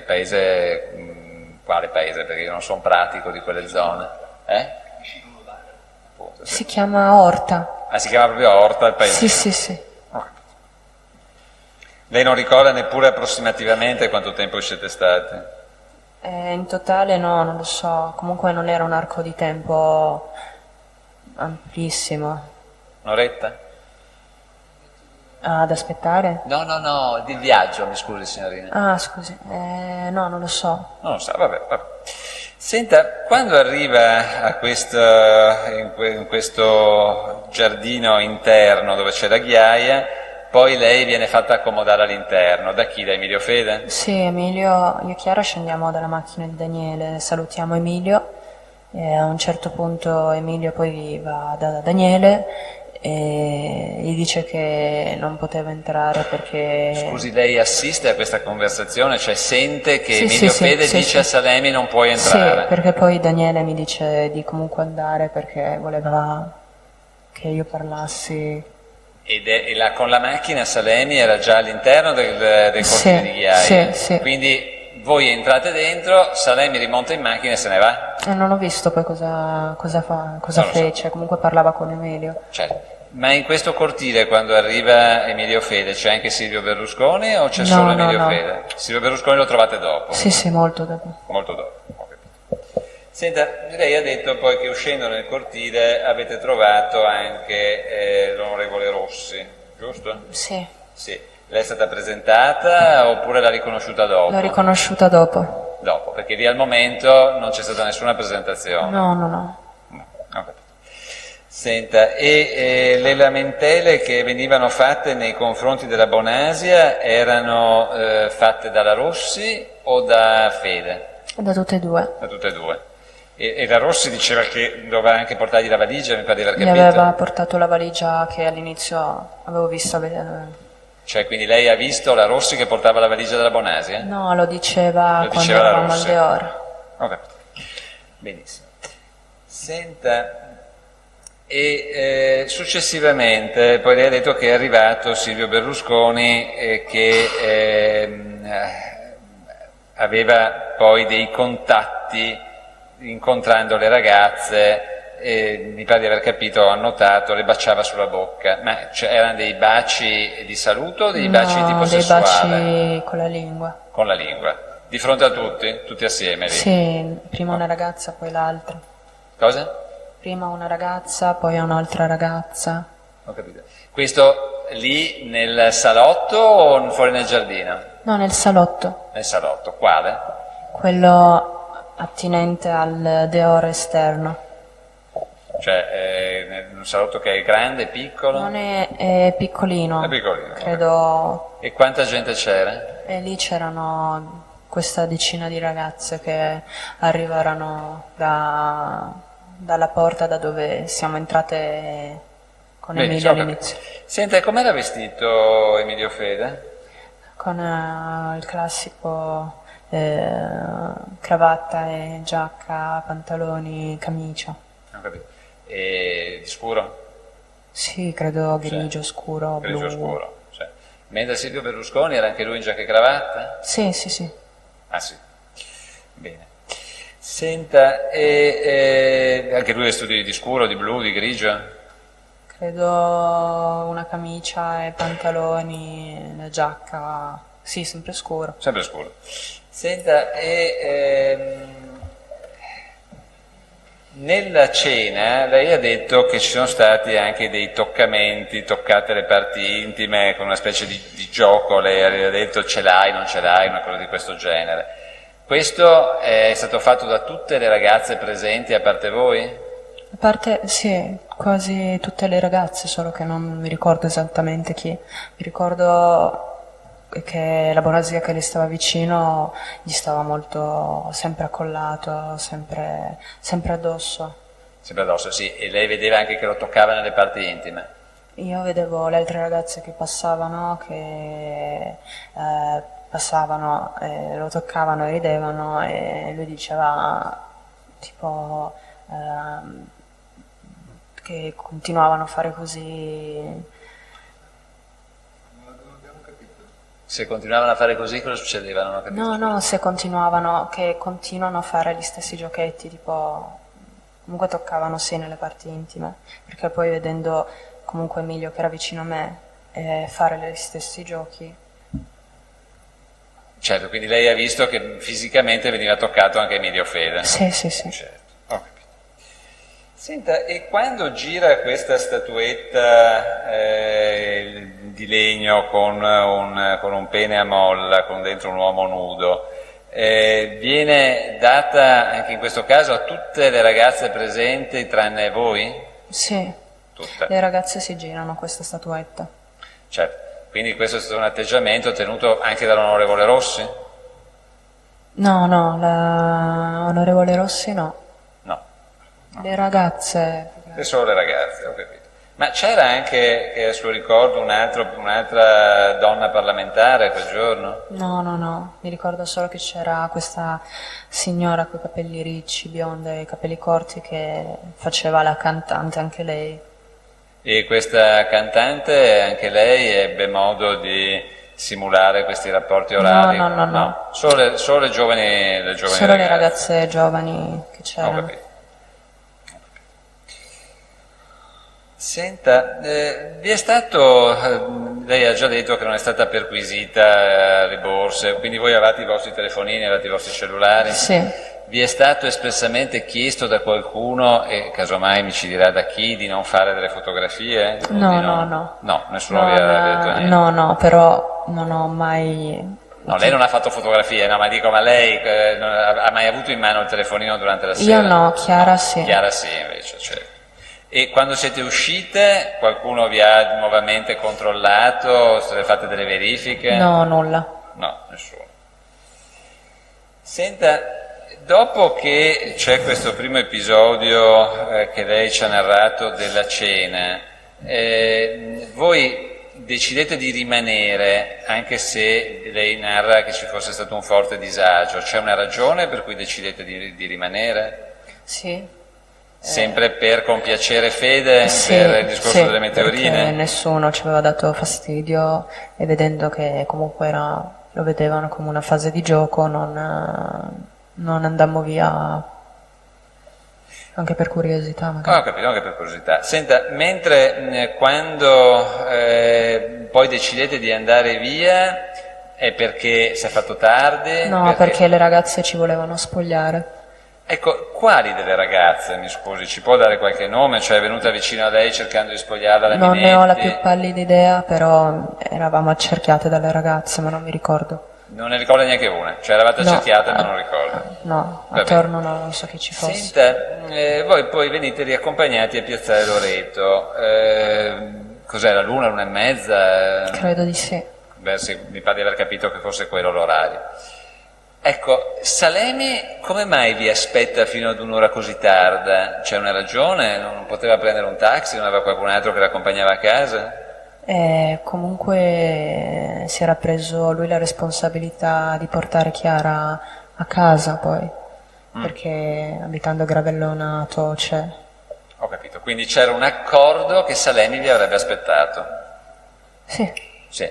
paese... quale paese? Perché io non sono pratico di quelle zone. Appunto, sì. Si chiama Orta. Ah, si chiama proprio Orta il paese? Sì. Lei non ricorda neppure approssimativamente quanto tempo siete stati? In totale no, non lo so. Comunque non era un arco di tempo amplissimo. Un'oretta? Ad aspettare? No, di viaggio, mi scusi signorina. Ah, scusi. No, non lo so. Non lo so, vabbè. Senta, quando arriva a in questo giardino interno dove c'è la ghiaia, poi lei viene fatta accomodare all'interno. Da chi? Da Emilio Fede? Sì, Emilio, io e Chiara scendiamo dalla macchina di Daniele, salutiamo Emilio e a un certo punto Emilio poi va da Daniele e gli dice che non poteva entrare perché... Scusi, lei assiste a questa conversazione, cioè sente che Sì, Emilio sì, Fede sì, dice sì. a Salemi non puoi entrare? Sì, perché poi Daniele mi dice di comunque andare perché voleva che io parlassi. Con la macchina Salemi era già all'interno del cortile Sì, di ghiaia? sì. Quindi voi entrate dentro, Salemi rimonta in macchina e se ne va? E non ho visto poi cosa Non lo so. fece, comunque parlava con Emilio. Certo. Ma in questo cortile, quando arriva Emilio Fede, c'è anche Silvio Berlusconi o c'è No, solo no, Emilio no. Fede? Silvio Berlusconi lo trovate dopo? Sì, molto dopo. Molto dopo. Ho capito. Senta, lei ha detto poi che uscendo nel cortile avete trovato anche l'onorevole Rossi, giusto? Sì, Sì. Lei è stata presentata oppure l'ha riconosciuta dopo? l'ho riconosciuta dopo. Dopo, perché lì al momento non c'è stata nessuna presentazione. No. No, ho capito. Senta, le lamentele che venivano fatte nei confronti della Bonasia erano fatte dalla Rossi o da Fede? Da tutte e due. Da tutte e due. E la Rossi diceva che doveva anche portargli la valigia, mi pare di aver Gli capito. aveva portato la valigia che all'inizio avevo visto. Cioè, quindi lei ha visto la Rossi che portava la valigia della Bonasia? No, lo diceva Lo quando diceva la eravamo al Rossi. Deor. Ho capito. Benissimo. Senta, e successivamente poi lei ha detto che è arrivato Silvio Berlusconi che aveva poi dei contatti incontrando le ragazze, mi pare di aver capito, ho notato, le baciava sulla bocca. Ma erano dei baci di saluto o dei baci tipo dei sessuale? baci con la lingua. Con la lingua. Di fronte a tutti? Tutti assieme lì? Sì, prima una ragazza, poi l'altra. Cosa? Prima una ragazza, poi un'altra ragazza. Ho capito. Questo lì nel salotto o fuori nel giardino? No, nel salotto. Nel salotto. Quale? Quello attinente al deoro esterno. Cioè, un salotto che è grande, piccolo? Non è piccolino. È piccolino. Credo. E quanta gente c'era? E lì c'erano questa decina di ragazze che arrivarono dalla porta da dove siamo entrate con Bene, Emilio all'inizio. Senta, com'era vestito Emilio Fede? Con il classico cravatta e giacca, pantaloni, camicia. Ho capito. E di scuro? Sì, credo grigio, scuro, Grigio blu. scuro. Cioè. Mentre Silvio Berlusconi era anche lui in giacca e cravatta? Sì, sì, sì. Ah sì. Bene. Senta, anche lui è studi di scuro, di blu, di grigio? Credo una camicia e pantaloni, la giacca, sì, sempre scuro. Sempre scuro. Senta, nella cena lei ha detto che ci sono stati anche dei toccamenti, toccate le parti intime, con una specie di gioco, lei aveva detto ce l'hai, non ce l'hai, una cosa di questo genere. Questo è stato fatto da tutte le ragazze presenti, a parte voi? A parte, sì, quasi tutte le ragazze, solo che non mi ricordo esattamente chi. Mi ricordo che la Bonasia che le stava vicino gli stava molto, sempre accollato, sempre addosso. Sempre addosso, sì. E lei vedeva anche che lo toccava nelle parti intime? Io vedevo le altre ragazze che passavano, lo toccavano e ridevano, e lui diceva tipo che continuavano a fare così. Se continuavano a fare così, cosa succedeva? Non ho capito. No, se continuano a fare gli stessi giochetti, tipo comunque toccavano sì nelle parti intime, perché poi vedendo comunque Emilio che era vicino a me fare gli stessi giochi. Certo, quindi lei ha visto che fisicamente veniva toccato anche Emilio Fede? Sì. Certo, ho capito. Senta, e quando gira questa statuetta di legno con un pene a molla, con dentro un uomo nudo, viene data anche in questo caso a tutte le ragazze presenti tranne voi? Sì, Tutte. le ragazze si girano questa statuetta. Certo, quindi questo è stato un atteggiamento tenuto anche dall'onorevole Rossi? No, l'onorevole Rossi no. No. Le ragazze. E solo le ragazze, ho capito. Ma c'era anche, che a suo ricordo, un'altra donna parlamentare quel giorno? No, mi ricordo solo che c'era questa signora con i capelli ricci, bionda e i capelli corti che faceva la cantante anche lei. E questa cantante, anche lei, ebbe modo di simulare questi rapporti orali? No. Solo le giovani Solo le ragazze giovani che c'erano. Ho capito. Senta, vi è stato, lei ha già detto che non è stata perquisita le borse, quindi voi avevate i vostri telefonini, avevate i vostri cellulari? Sì. Vi è stato espressamente chiesto da qualcuno, e casomai mi ci dirà da chi, di non fare delle fotografie? No. No, nessuno vi ha detto niente? No, però non ho mai... No, lei non ha fatto fotografie, no, ma dico, ma lei ha mai avuto in mano il telefonino durante la sera? Io no, Chiara sì. Chiara sì, invece, certo. E quando siete uscite, qualcuno vi ha nuovamente controllato? State fatte delle verifiche? No, nulla. No, nessuno. Senta, dopo che c'è questo primo episodio che lei ci ha narrato della cena, voi decidete di rimanere, anche se lei narra che ci fosse stato un forte disagio, c'è una ragione per cui decidete di rimanere? Sì. Sempre per compiacere Fede, Sì, per il discorso delle perché meteorine? nessuno ci aveva dato fastidio, e vedendo che comunque lo vedevano come una fase di gioco, non andammo via Anche per curiosità, magari. Ho capito, anche per curiosità. Senta, mentre quando poi decidete di andare via, è perché si è fatto tardi? No, perché le ragazze ci volevano spogliare. Ecco, quali delle ragazze, mi scusi, ci può dare qualche nome? Cioè è venuta vicino a lei cercando di spogliarla la Non Minetti? ne ho la più pallida idea, però eravamo accerchiate dalle ragazze, ma non mi ricordo. Non ne ricorda neanche una, cioè eravate No, accerchiate ma non ricorda. No, Va attorno non so chi ci fosse. Senta, voi poi venite riaccompagnati a Piazzale Loreto, cos'era, l'una, l'una e mezza? Credo di sì. Beh, sì, mi pare di aver capito che fosse quello l'orario. Ecco, Salemi come mai vi aspetta fino ad un'ora così tarda? C'è una ragione? Non poteva prendere un taxi? Non aveva qualcun altro che l'accompagnava a casa? Comunque si era preso lui la responsabilità di portare Chiara a casa poi, perché abitando a Gravellona Toce. Ho capito, quindi c'era un accordo che Salemi vi avrebbe aspettato. Sì. Sì.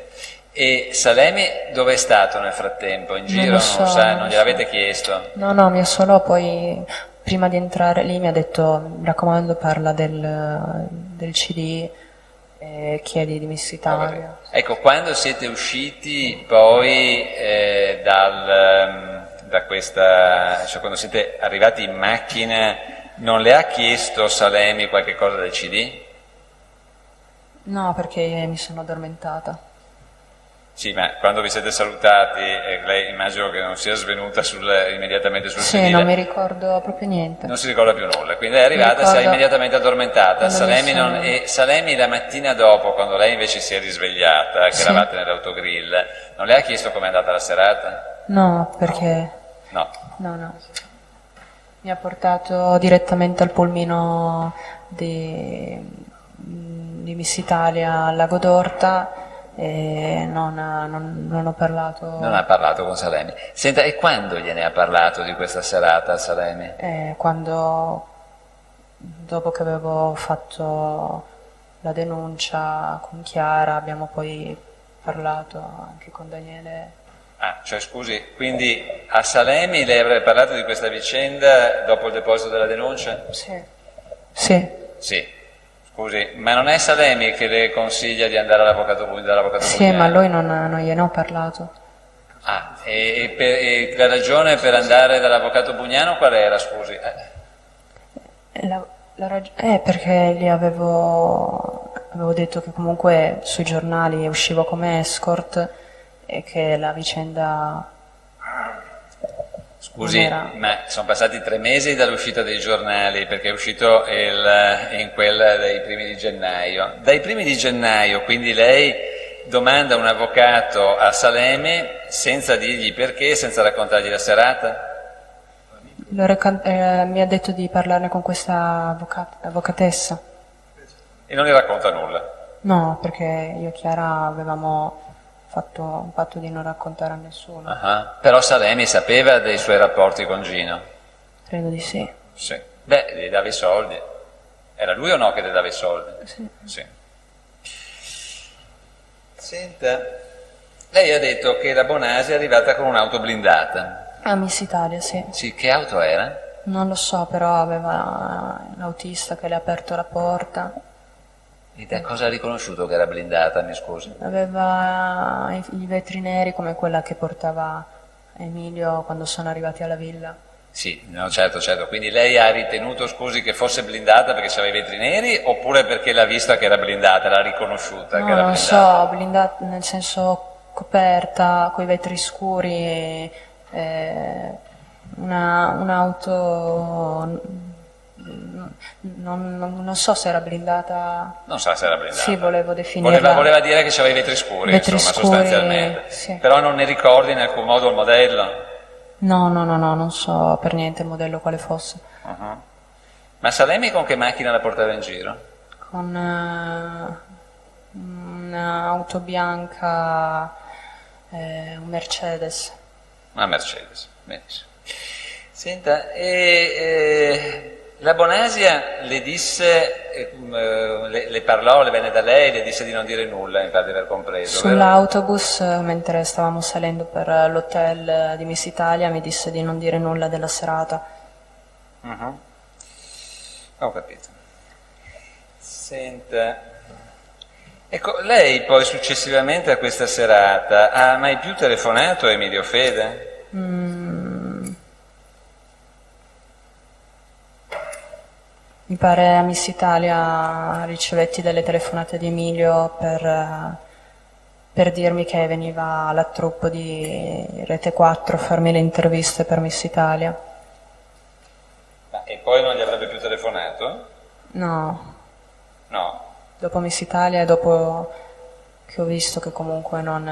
E Salemi dove è stato nel frattempo? In giro? Non lo so, non sa, non non lo gliel'avete chiesto? No, mi ha solo poi, prima di entrare lì, mi ha detto, mi raccomando, parla del CD, chiedi di Miss Italia. Ecco, quando siete usciti poi da questa, cioè quando siete arrivati in macchina, non le ha chiesto Salemi qualche cosa del CD? No, perché mi sono addormentata. Sì, ma quando vi siete salutati, lei immagino che non sia svenuta immediatamente sul sedile. Sì, non mi ricordo proprio niente. Non si ricorda più nulla, quindi è arrivata, si è immediatamente addormentata. E Salemi la mattina dopo, quando lei invece si è risvegliata, che eravate nell'autogrill, non le ha chiesto com'è andata la serata? No, perché... No. No. Mi ha portato direttamente al pulmino di Miss Italia al Lago d'Orta e non ho parlato. Non ha parlato con Salemi. Senta, e quando gliene ha parlato di questa serata a Salemi? Quando, dopo che avevo fatto la denuncia con Chiara, abbiamo poi parlato anche con Daniele. Ah, cioè scusi, quindi a Salemi lei avrebbe parlato di questa vicenda dopo il deposito della denuncia? Sì. Sì. Scusi, ma non è Salemi che le consiglia di andare dall'avvocato Pugnano? Sì, ma lui non gliene ho parlato. Ah, e la ragione per andare dall'avvocato Pugnano qual era, scusi? Perché gli avevo detto che comunque sui giornali uscivo come escort e che la vicenda... Scusi, ma sono passati 3 mesi dall'uscita dei giornali, perché è uscito in quella dei primi di gennaio. Dai primi di gennaio, quindi lei domanda un avvocato a senza dirgli perché, senza raccontargli la serata? Mi ha detto di parlarne con questa avvocatessa. E non gli racconta nulla? No, perché io e Chiara avevamo fatto un patto di non raccontare a nessuno. Però Salemi sapeva dei suoi rapporti con Gino? Credo di sì. Sì. Beh, gli dava i soldi. Era lui o no che le dava i soldi? Sì. Senta, lei ha detto che la Bonasi è arrivata con un'auto blindata. A Miss Italia, sì. Sì, che auto era? Non lo so, però aveva l'autista che le ha aperto la porta. E da cosa ha riconosciuto che era blindata, mi scusi? Aveva i vetri neri come quella che portava Emilio quando sono arrivati alla villa. Sì, no, certo. Quindi lei ha ritenuto, scusi, che fosse blindata perché aveva i vetri neri oppure perché l'ha vista che era blindata, l'ha riconosciuta che era non blindata? so, blindata nel senso coperta, coi vetri scuri, un'auto... Non so se era blindata. Non so se era blindata. Sì, volevo definirla. Voleva dire che aveva i vetri scuri, sostanzialmente. Sì. Però non ne ricordi in alcun modo il modello? No, non so per niente il modello quale fosse. Ma Salemi con che macchina la portava in giro? Con un'auto bianca, un Mercedes. Una Mercedes, benissimo. Senta, la Bonasia le disse, le parlò, le venne da lei, le disse di non dire nulla, mi pare di aver compreso. Sull'autobus, mentre stavamo salendo per l'hotel di Miss Italia, mi disse di non dire nulla della serata. Ho capito. Senta, ecco, lei poi successivamente a questa serata ha mai più telefonato a Emilio Fede? Mi pare a Miss Italia ricevetti delle telefonate di Emilio per dirmi che veniva alla troupe di Rete 4 a farmi le interviste per Miss Italia. E poi non gli avrebbe più telefonato? No, No. dopo Miss Italia e dopo che ho visto che comunque non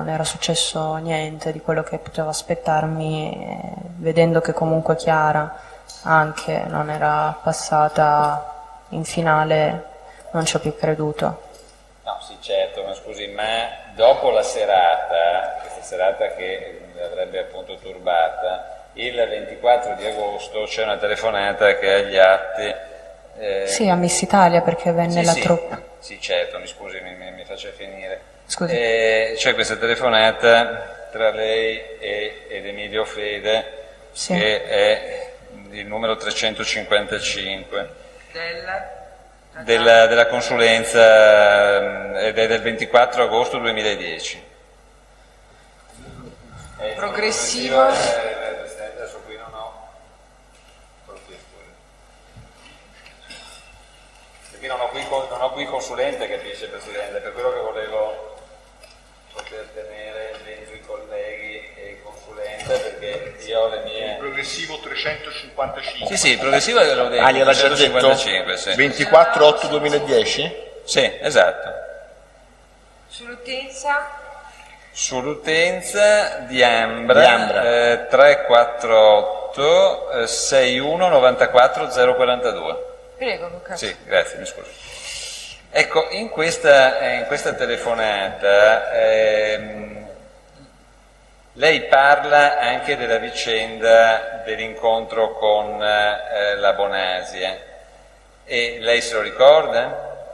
era successo niente di quello che potevo aspettarmi, vedendo che comunque Chiara anche non era passata in finale, non ci ho più creduto. No, sì, certo, ma scusi, ma dopo la serata, questa serata che l'avrebbe appunto turbata, il 24 di agosto c'è una telefonata che ha gli atti. Sì, a Miss Italia perché venne la troupe. Sì, certo, mi scusi, mi faccia finire. Scusi. C'è questa telefonata tra lei ed Emilio Fede, Sì. che è il numero 355 della consulenza ed è del 24 agosto 2010. Progressivo. Adesso qui non ho. Perché non ho qui il consulente, capisce, Presidente, per quello che volevo poter tenere dentro i colleghi e il consulente, perché io ho le mie. Progressivo 355. Sì, il progressivo glielo detto. Gliel'ha già detto? 355, sì. 24/8/2010? Sì, esatto. Sull'utenza? Sull'utenza di Ambra, 348 61 94 042. Prego, avvocato. Sì, grazie, mi scuso. Ecco, in questa telefonata lei parla anche della vicenda dell'incontro con la Bonasia, e lei se lo ricorda?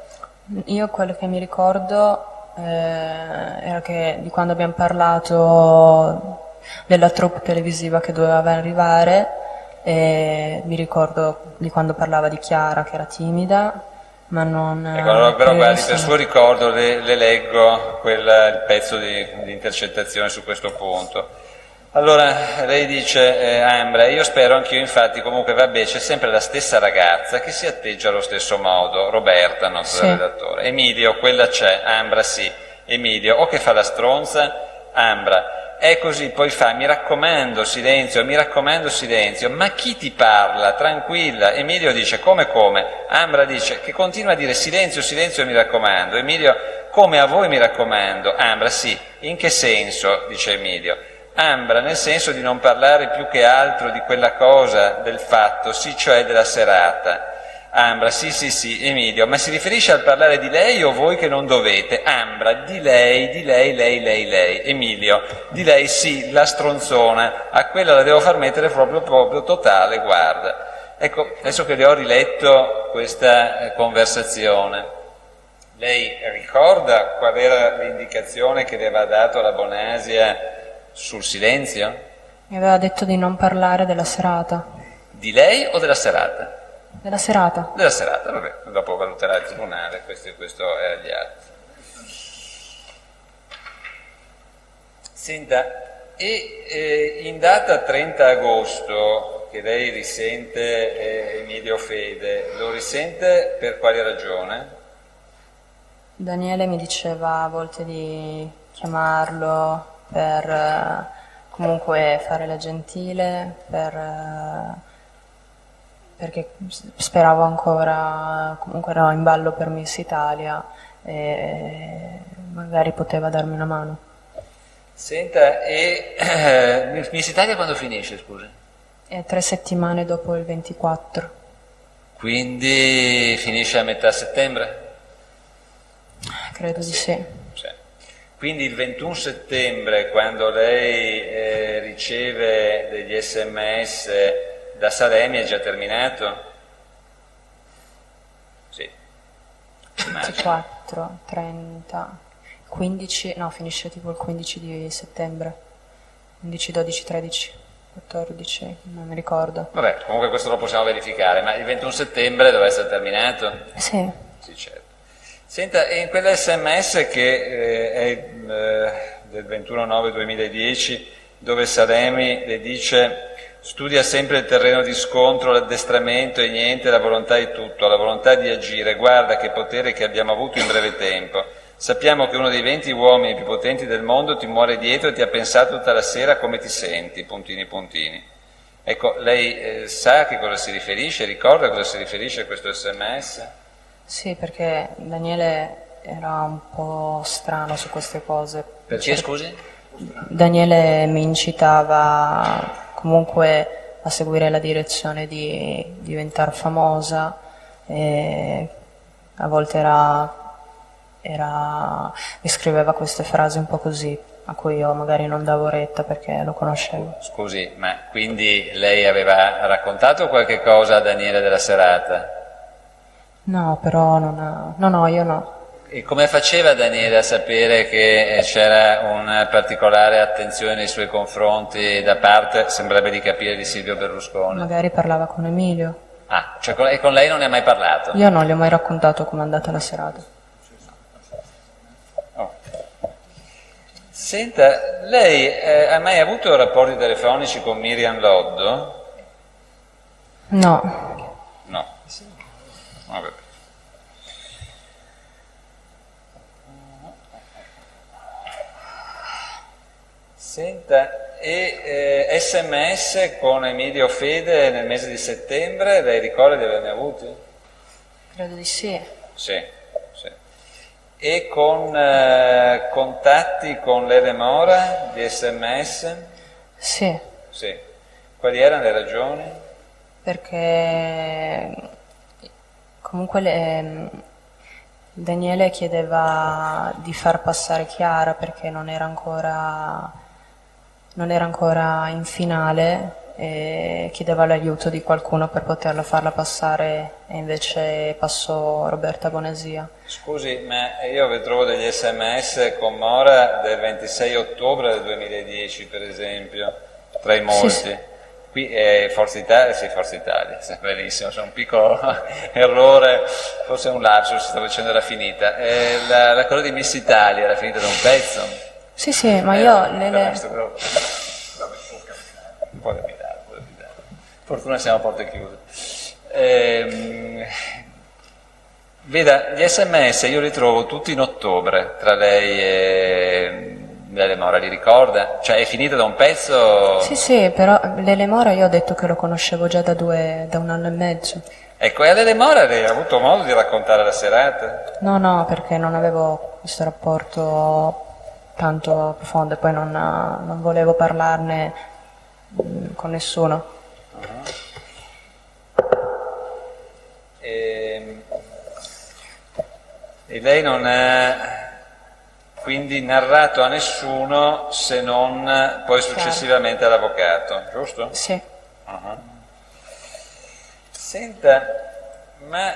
Io quello che mi ricordo era che di quando abbiamo parlato della troupe televisiva che doveva arrivare, mi ricordo di quando parlava di Chiara che era timida, ma non... Ecco, allora, però guardi, per questo- suo ricordo le leggo il pezzo di intercettazione su questo punto. Allora, lei dice, Ambra, io spero anch'io, infatti, comunque vabbè, c'è sempre la stessa ragazza che si atteggia allo stesso modo, Roberta, nostro Sì. redattore. Emilio, quella c'è, Ambra sì. Emilio, o che fa la stronza, Ambra, è così, poi fa, mi raccomando silenzio, ma chi ti parla? Tranquilla. Emilio dice, come? Ambra dice, che continua a dire silenzio, mi raccomando. Emilio, come, a voi mi raccomando? Ambra, sì. In che senso? Dice Emilio. Ambra, nel senso di non parlare più che altro di quella cosa, del fatto, sì, cioè della serata. Ambra, sì, Emilio, ma si riferisce al parlare di lei o voi che non dovete? Ambra, di lei, lei. Emilio, di lei sì, la stronzona, a quella la devo far mettere proprio totale, guarda. Ecco, adesso che le ho riletto questa conversazione, lei ricorda qual era l'indicazione che le aveva dato la Bonasia sul silenzio? Mi aveva detto di non parlare della serata. Di lei o della serata? Della serata. Della serata, vabbè, dopo valuterà il tribunale, questo è agli atti. Senta, in data 30 agosto che lei risente Emilio Fede, lo risente per quale ragione? Daniele mi diceva a volte di chiamarlo per comunque fare la gentile, perché speravo ancora, comunque ero in ballo per Miss Italia e magari poteva darmi una mano. Senta, Miss Italia quando finisce, scusi? E 3 settimane dopo il 24. Quindi finisce a metà settembre? Credo di sì. Sì. Quindi il 21 settembre, quando lei riceve degli SMS da Salemi, è già terminato? Sì. 24, 30, 15, no, finisce tipo il 15 di settembre. 11, 12, 13. 14, non mi ricordo. Vabbè, comunque questo lo possiamo verificare, ma il 21 settembre doveva essere terminato? Sì, Sì, certo. Senta, e in quell'SMS che è del 21/9/2010, dove Salemi le dice studia sempre il terreno di scontro, l'addestramento e niente, la volontà è tutto, la volontà di agire, guarda che potere che abbiamo avuto in breve tempo. Sappiamo che uno dei 20 uomini più potenti del mondo ti muore dietro e ti ha pensato tutta la sera come ti senti, puntini puntini. Ecco, lei sa a che cosa si riferisce, ricorda a cosa si riferisce questo SMS? sì, perché Daniele era un po' strano su queste cose. Perché, scusi? Daniele mi incitava comunque a seguire la direzione di diventare famosa e a volte mi scriveva queste frasi un po' così, a cui io magari non davo retta perché lo conoscevo. Scusi, ma quindi lei aveva raccontato qualche cosa a Daniele della serata? No, però no, io no. E come faceva Daniele a sapere che c'era una particolare attenzione nei suoi confronti da parte, sembrerebbe di capire, di Silvio Berlusconi? Magari parlava con Emilio. Ah, cioè con lei non ne ha mai parlato? Io non gli ho mai raccontato com'è andata la serata. Oh. Senta, lei ha mai avuto rapporti telefonici con Miriam Loddo? No, No. Vabbè. Senta, e SMS con Emilio Fede nel mese di settembre, lei ricorda di averne avuti? credo di sì. Sì, sì. E con contatti con l'Ele Mora di SMS? Sì, Sì. Quali erano le ragioni? perché comunque Daniele chiedeva di far passare Chiara perché non era ancora in finale e chiedeva l'aiuto di qualcuno per poterla farla passare e invece passò Roberta Bonasia. Scusi, ma io trovo degli SMS con Mora del 26 ottobre del 2010, per esempio, tra i molti. Sì. Qui è Forza Italia, sì, Forza Italia, sì, bellissimo, c'è un piccolo errore, forse un lapsus, stavo dicendo era finita. La cosa di Miss Italia era finita da un pezzo? Sì, ma io Un po' capitare, un po' capitare. Fortuna siamo a porte chiuse. Veda, gli SMS io li trovo tutti in ottobre, tra lei e L'Ele Mora, li ricorda? Cioè è finita da un pezzo? Sì, però L'Ele Mora io ho detto che lo conoscevo già da 1 anno e mezzo. Ecco, e a L'Ele Mora lei ha avuto modo di raccontare la serata? No, perché non avevo questo rapporto tanto profondo e poi non volevo parlarne con nessuno. E lei non ha quindi narrato a nessuno se non poi successivamente all'avvocato, giusto? Sì, Senta, ma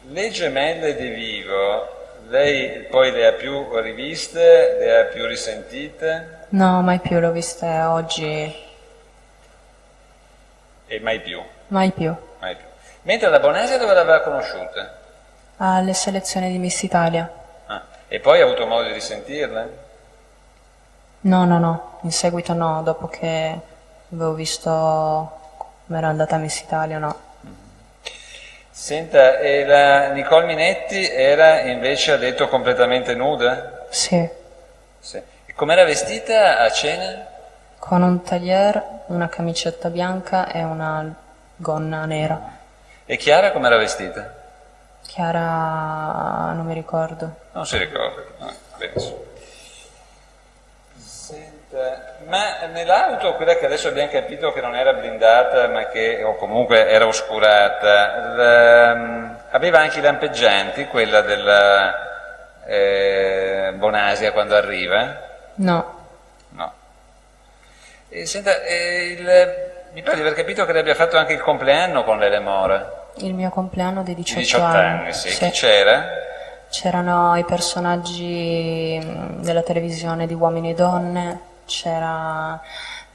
le gemelle di Vivo, lei poi le ha più riviste, le ha più risentite no, mai più, l'ho viste oggi, e mai più, mai più. mai più. Mentre la Bonasia dove l'aveva conosciuta? Alle selezioni di Miss Italia. Ah, e poi ha avuto modo di risentirle? No, in seguito no, dopo che avevo visto come era andata Miss Italia, no. Senta, e la Nicole Minetti era invece, ha detto, completamente nuda? Sì, Sì. E com'era vestita a cena? con un taglier, una camicetta bianca e una gonna nera. E Chiara com'era vestita? Chiara non mi ricordo. Non si ricorda. Ah, benissimo. Senta, ma nell'auto, quella che adesso abbiamo capito che non era blindata, ma che o comunque era oscurata, aveva anche i lampeggianti, quella della Bonasia quando arriva? No, No. E senta, mi pare di aver capito che lei abbia fatto anche il compleanno con l'Ele Mora. il mio compleanno di 18, 18 anni, sì. Chi c'era? C'erano i personaggi della televisione di Uomini e Donne, c'era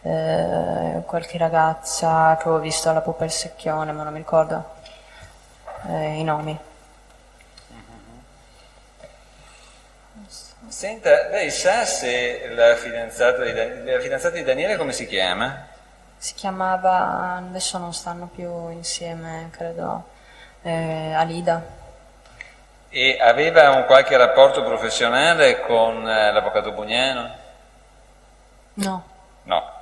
qualche ragazza che ho visto alla Pupa il Secchione, ma non mi ricordo i nomi. Senta, lei sa se la fidanzata di Daniele come si chiama? Si chiamava, adesso non stanno più insieme, credo, Alida. E aveva un qualche rapporto professionale con l'avvocato Bugnano? No. No.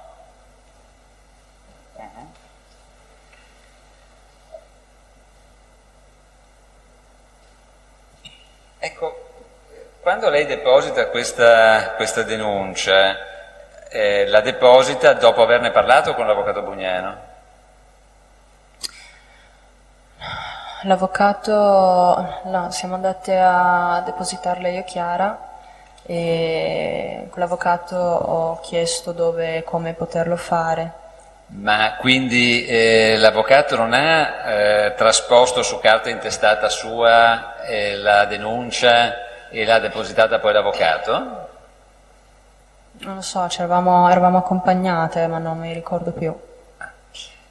Ecco, quando lei deposita questa denuncia, la deposita dopo averne parlato con l'avvocato Bugnano? L'avvocato, no, siamo andate a depositarla io e Chiara e con l'avvocato ho chiesto dove e come poterlo fare. Ma quindi l'avvocato non ha trasposto su carta intestata sua la denuncia e l'ha depositata poi l'avvocato? Non lo so, eravamo accompagnate, ma non mi ricordo più.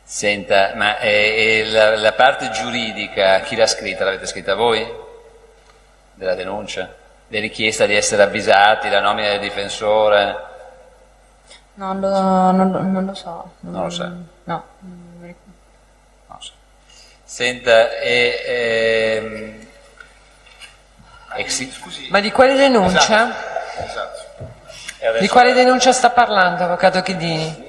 Senta, ma la parte giuridica chi l'ha scritta? L'avete scritta voi? Della denuncia? La richiesta di essere avvisati, la nomina del difensore? Non lo so. Non lo sa? No. Non lo so. Senta, Scusi. Ma di quale denuncia? Esatto. Di quale denuncia sta parlando, avvocato Chidini?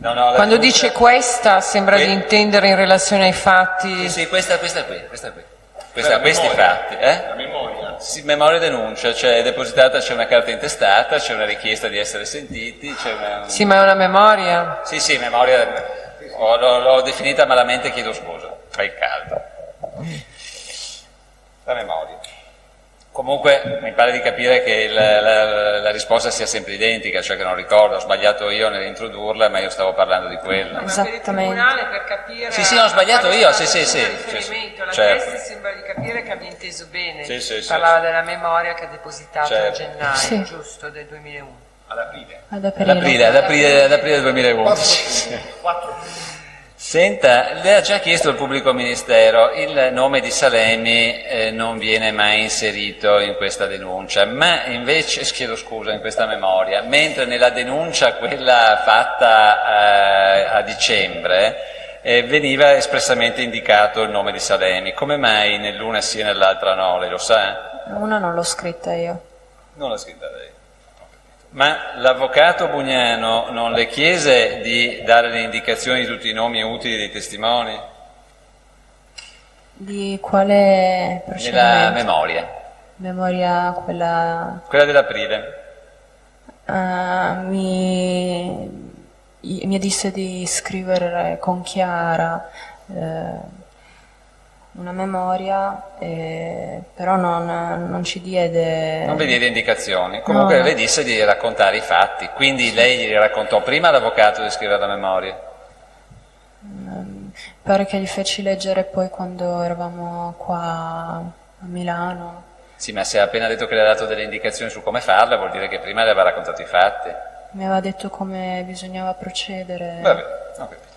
No, la Quando denuncia- dice questa, sembra di intendere in relazione ai fatti. Sì, questa qui. La Questi memoria. fatti, La memoria. Sì, memoria denuncia, cioè è depositata, c'è una carta intestata, c'è una richiesta di essere sentiti, c'è una... Sì, ma è una memoria. Sì, memoria, l'ho definita malamente, chiedo scusa, fa il caldo. La memoria. Comunque mi pare di capire che la risposta sia sempre identica, cioè che non ricordo, ho sbagliato io nell'introdurla, ma io stavo parlando di quella. Ma per il tribunale, per capire... Sì, ho sbagliato io, sì. Riferimento. La Certo. testa sembra di capire che abbia inteso bene. Sì, Parlava della memoria che ha depositato a Certo. gennaio, Sì. giusto, del 2001. Ad aprile. Ad aprile. Ad aprile del 2011. 4. Senta, lei ha già chiesto al pubblico ministero, il nome di Salemi non viene mai inserito in questa denuncia, ma invece, chiedo scusa, in questa memoria, mentre nella denuncia, quella fatta a dicembre, veniva espressamente indicato il nome di Salemi. Come mai nell'una sì e nell'altra no, lei lo sa? Una non l'ho scritta io. Non l'ha scritta lei. Ma l'avvocato Bugnano non le chiese di dare le indicazioni di tutti i nomi utili dei testimoni? Di quale Nella procedimento? memoria, Memoria quella... quella dell'aprile. Mi disse di scrivere con Chiara una memoria, però non ci diede... Non vi diede indicazioni, comunque No. le disse di raccontare i fatti, quindi lei gli raccontò prima all'avvocato di scrivere la memoria. Pare che gli feci leggere poi quando eravamo qua a Milano. Sì, ma se ha appena detto che le ha dato delle indicazioni su come farla, vuol dire che prima le aveva raccontato i fatti. Mi aveva detto come bisognava procedere. Vabbè, ho capito.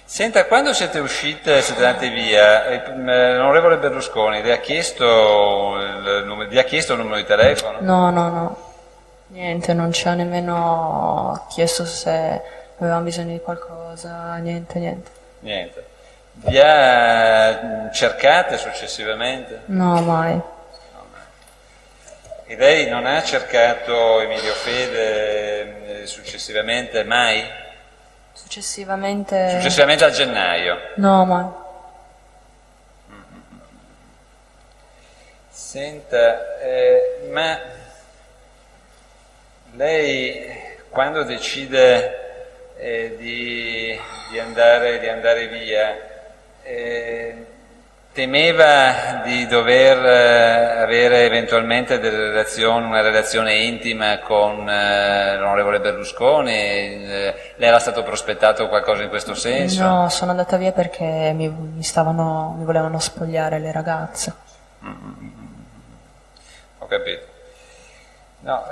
Senta, quando siete uscite, siete andate via, l'onorevole Berlusconi vi ha chiesto il numero di telefono? No. Niente, non ci ha nemmeno chiesto se avevamo bisogno di qualcosa, niente. Niente. Vi ha cercate successivamente? No, mai. E lei non ha cercato Emilio Fede successivamente mai? Successivamente... Successivamente a gennaio. No, mai. Senta, ma lei quando decide di andare via, temeva di dover avere eventualmente una relazione intima con l'onorevole Berlusconi? Le era stato prospettato qualcosa in questo senso? No, sono andata via perché mi volevano spogliare le ragazze. Ho capito. No,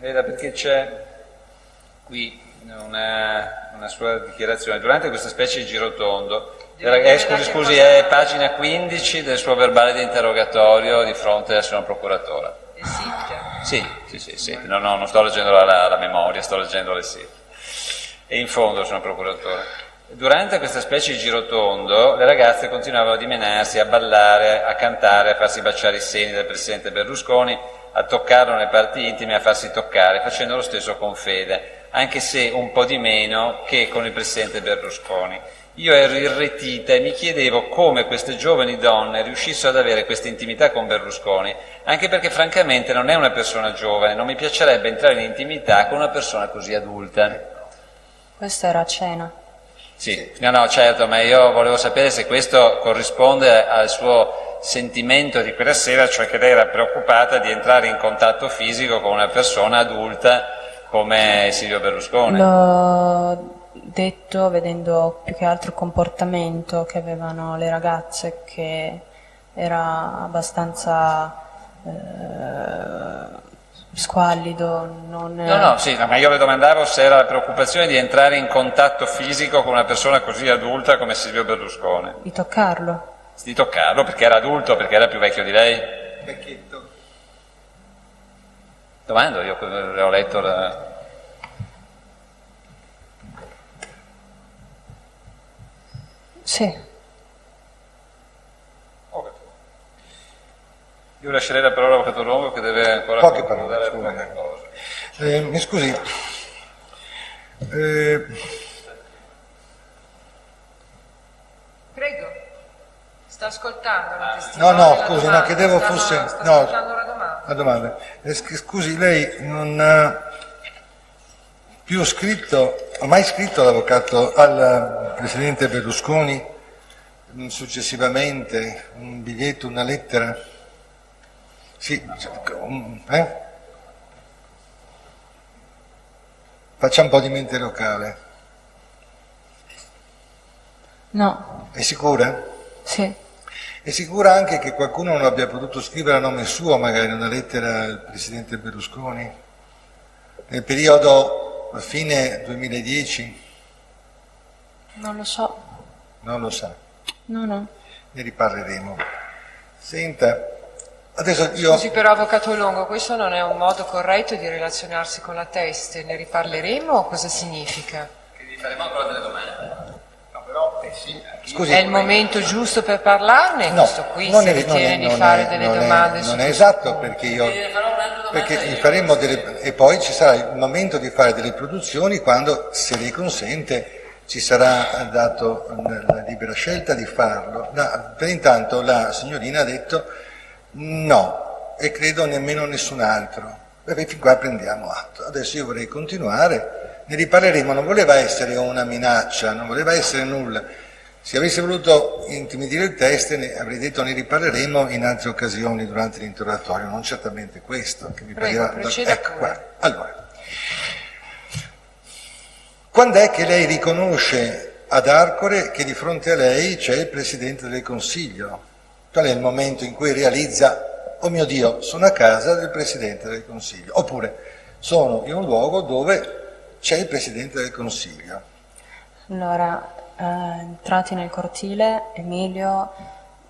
veda, perché c'è qui una sua dichiarazione. Durante questa specie di girotondo, scusi, è pagina 15 del suo verbale di interrogatorio di fronte al signor procuratore. Sì. No, non sto leggendo la memoria, sto leggendo le sì. E in fondo, signor procuratore. Durante questa specie di girotondo le ragazze continuavano a dimenarsi, a ballare, a cantare, a farsi baciare i seni del presidente Berlusconi, a toccarlo nelle parti intime, a farsi toccare, facendo lo stesso con Fede, anche se un po' di meno che con il presidente Berlusconi. Io ero irretita e mi chiedevo come queste giovani donne riuscissero ad avere questa intimità con Berlusconi, anche perché francamente non è una persona giovane, non mi piacerebbe entrare in intimità con una persona così adulta. Questa era a cena. Sì, no, certo, ma io volevo sapere se questo corrisponde al suo sentimento di quella sera, cioè che lei era preoccupata di entrare in contatto fisico con una persona adulta come Silvio Berlusconi. L'ho detto vedendo più che altro il comportamento che avevano le ragazze, che era abbastanza squallido. No, ma io le domandavo se era la preoccupazione di entrare in contatto fisico con una persona così adulta come Silvio Berlusconi. Di toccarlo? Di toccarlo perché era adulto, perché era più vecchio di lei? Vecchietto. Domando, io le ho letto Sì. Io lascerei la parola all'avvocato Longo che deve ancora Poche parole, poche cose. Mi scusi, Prego, sta ascoltando la testimone? no, scusi, no, chiedevo fosse... Sta No, ascoltando la domanda. la domanda. Scusi, lei non ha più scritto, ha mai scritto all'avvocato, al presidente Berlusconi, successivamente, un biglietto, una lettera? Sì, Faccia un po' di mente locale. No. È sicura? Sì. È sicura anche che qualcuno non abbia potuto scrivere a nome suo, magari una lettera al presidente Berlusconi? Nel periodo fine 2010? Non lo so. Non lo sa. No. Ne riparleremo. Senta, adesso io... Scusi però, avvocato Longo, questo non è un modo corretto di relazionarsi con la teste, ne riparleremo o cosa significa? Che vi faremo ancora delle domande. No, però, sì. Scusi, È il momento giusto per parlarne? no, Questo qui non si è- ritiene non è- di non fare è- delle non è- domande su non è questo esatto, punto. perché gli faremo delle... E poi ci sarà il momento di fare delle produzioni quando, se lei consente, ci sarà dato la libera scelta di farlo. Per intanto la signorina ha detto no, e credo nemmeno nessun altro. Fin qua prendiamo atto. Adesso io vorrei continuare, ne riparleremo, non voleva essere una minaccia, non voleva essere nulla. Se avesse voluto intimidire il test, avrei detto ne riparleremo in altre occasioni durante l'interrogatorio, non certamente questo, che mi Prego, pareva... proceda Ecco pure. qua. Allora, quando è che lei riconosce ad Arcore che di fronte a lei c'è il Presidente del Consiglio? Qual è il momento in cui realizza, oh mio Dio, sono a casa del Presidente del Consiglio? Oppure sono in un luogo dove c'è il Presidente del Consiglio? Allora, entrati nel cortile, Emilio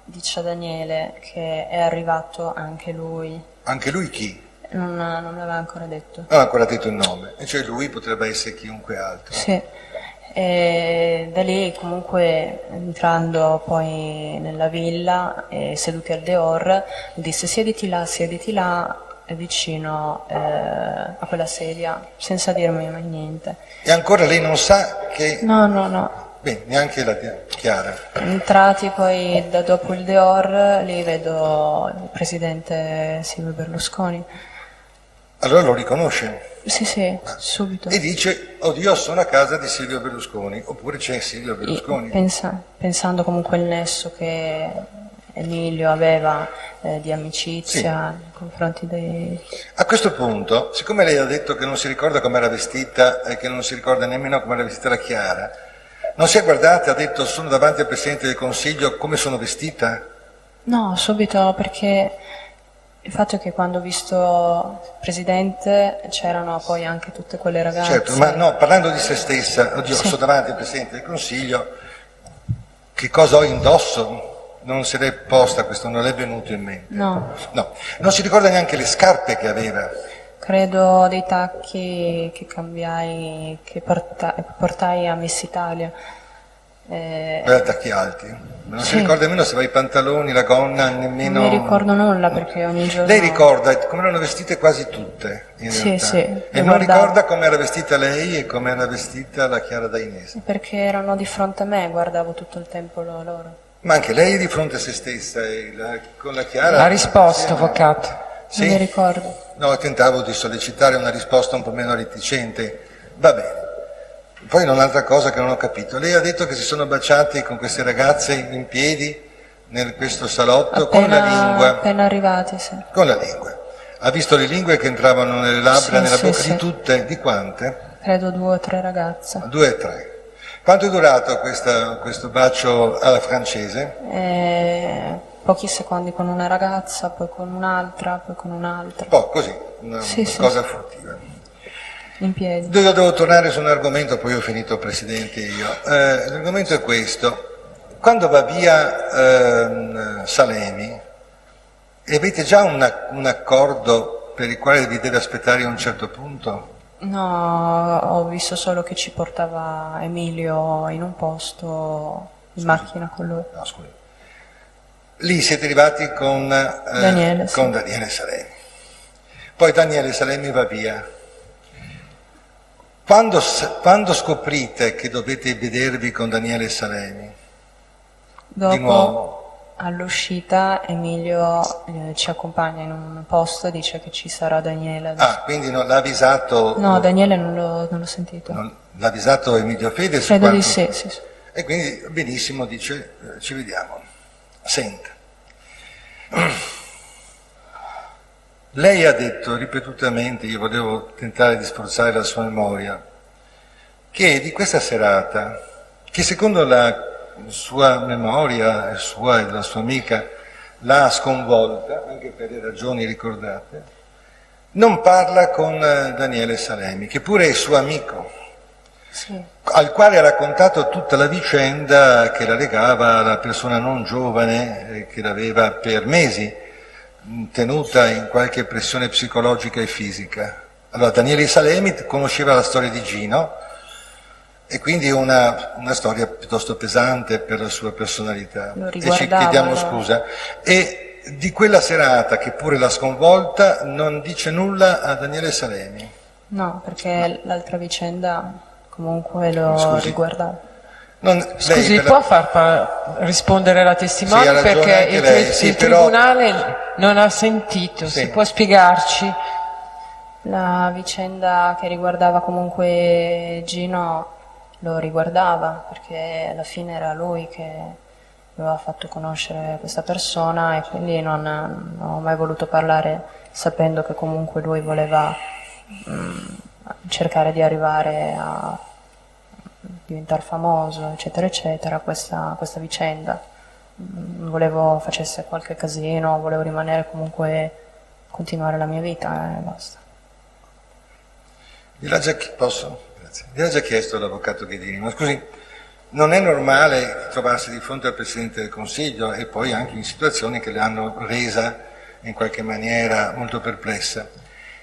dice a Daniele che è arrivato anche lui. Anche lui chi? Non l'aveva ancora detto. Non ha ancora detto il nome, e cioè lui potrebbe essere chiunque altro. Sì. E da lì comunque entrando poi nella villa e seduti al dehors disse siediti là vicino a quella sedia senza dirmi mai niente. E ancora lei non sa che... No. Beh, neanche la Chiara. Entrati poi dopo il dehors lì vedo il presidente Silvio Berlusconi. Allora lo riconosce Sì, subito. e dice, oddio, sono a casa di Silvio Berlusconi, oppure c'è Silvio Berlusconi. Pensando comunque al nesso che Emilio aveva di amicizia nei confronti dei... A questo punto, siccome lei ha detto che non si ricorda come era vestita e che non si ricorda nemmeno come era vestita la Chiara, non si è guardata e ha detto sono davanti al Presidente del Consiglio, come sono vestita? No, subito perché Il fatto è che quando ho visto il Presidente c'erano poi anche tutte quelle ragazze. Certo, ma no, parlando di se stessa, oddio, Sì. sto davanti al Presidente del Consiglio, che cosa ho indosso? Non se l'è posta, questo non le è venuto in mente. No, No, non si ricorda neanche le scarpe che aveva. credo dei tacchi che cambiai, che portai a Miss Italia. Aveva tacchi alti. Ma non si Sì. ricorda nemmeno se aveva i pantaloni, la gonna, nemmeno... Non mi ricordo nulla perché ogni giorno... Lei ricorda come erano vestite quasi tutte, in Sì, realtà. sì, E le non guardavo. ricorda come era vestita lei e come era vestita la Chiara Dainese. Perché erano di fronte a me, guardavo tutto il tempo loro. Ma anche lei è di fronte a se stessa, e con la Chiara... Ha risposto, Sì. avvocato. Non mi ricordo. No, tentavo di sollecitare una risposta un po' meno reticente. Va bene. Poi un'altra cosa che non ho capito. Lei ha detto che si sono baciati con queste ragazze in piedi in questo salotto con la lingua. Appena arrivati, sì. Con la lingua. Ha visto le lingue che entravano nelle labbra, Sì, nella sì, bocca sì. di tutte? Di quante? Credo 2 o 3 ragazze. 2 e 3. Quanto è durato questo bacio alla francese? Pochi secondi con una ragazza, poi con un'altra, poi con un'altra. Un po' così, una Sì, sì, cosa sì. furtiva. In piedi. Io devo tornare su un argomento, poi ho finito, Presidente, io. L'argomento è questo. Quando va via Salemi, avete già un accordo per il quale vi deve aspettare a un certo punto? No, ho visto solo che ci portava Emilio in un posto in macchina con lui. No, scusi. Lì siete arrivati con Daniele, con sì. Daniele Salemi. Poi Daniele Salemi va via. Quando scoprite che dovete vedervi con Daniele Salemi? Di nuovo? Dopo, all'uscita, Emilio ci accompagna in un posto e dice che ci sarà Daniele. Ah, quindi non l'ha avvisato... No, Daniele non l'ho sentito. L'ha avvisato Emilio Fede? Credo di sì, sì, sì. E quindi benissimo, dice, ci vediamo. Senta. Lei ha detto ripetutamente, io volevo tentare di sforzare la sua memoria, che di questa serata, che secondo la sua memoria, sua e della sua amica, l'ha sconvolta, anche per le ragioni ricordate, non parla con Daniele Salemi, che pure è suo amico, Sì. al quale ha raccontato tutta la vicenda che la legava alla persona non giovane che l'aveva per mesi tenuta in qualche pressione psicologica e fisica. Allora Daniele Salemi conosceva la storia di Gino e quindi una storia piuttosto pesante per la sua personalità. Lo E ci riguardava, chiediamo no? scusa. E di quella serata, che pure l'ha sconvolta, non dice nulla a Daniele Salemi. No, perché l'altra vicenda comunque lo Scusi. riguardava. Scusi, Lei per può far rispondere la testimone Sì, ha ragione perché anche lei, sì, il però- tribunale non ha sentito, Sì. si può spiegarci? La vicenda che riguardava comunque Gino lo riguardava perché alla fine era lui che mi aveva fatto conoscere questa persona e quindi non ho mai voluto parlare sapendo che comunque lui voleva cercare di arrivare a diventare famoso, eccetera, eccetera, questa vicenda. Volevo facesse qualche casino, volevo rimanere comunque, continuare la mia vita e basta. Gliel'ha già, posso? Grazie. Gliel'ha già chiesto l'avvocato Ghedini, ma scusi, non è normale trovarsi di fronte al Presidente del Consiglio e poi anche in situazioni che le hanno resa in qualche maniera molto perplessa.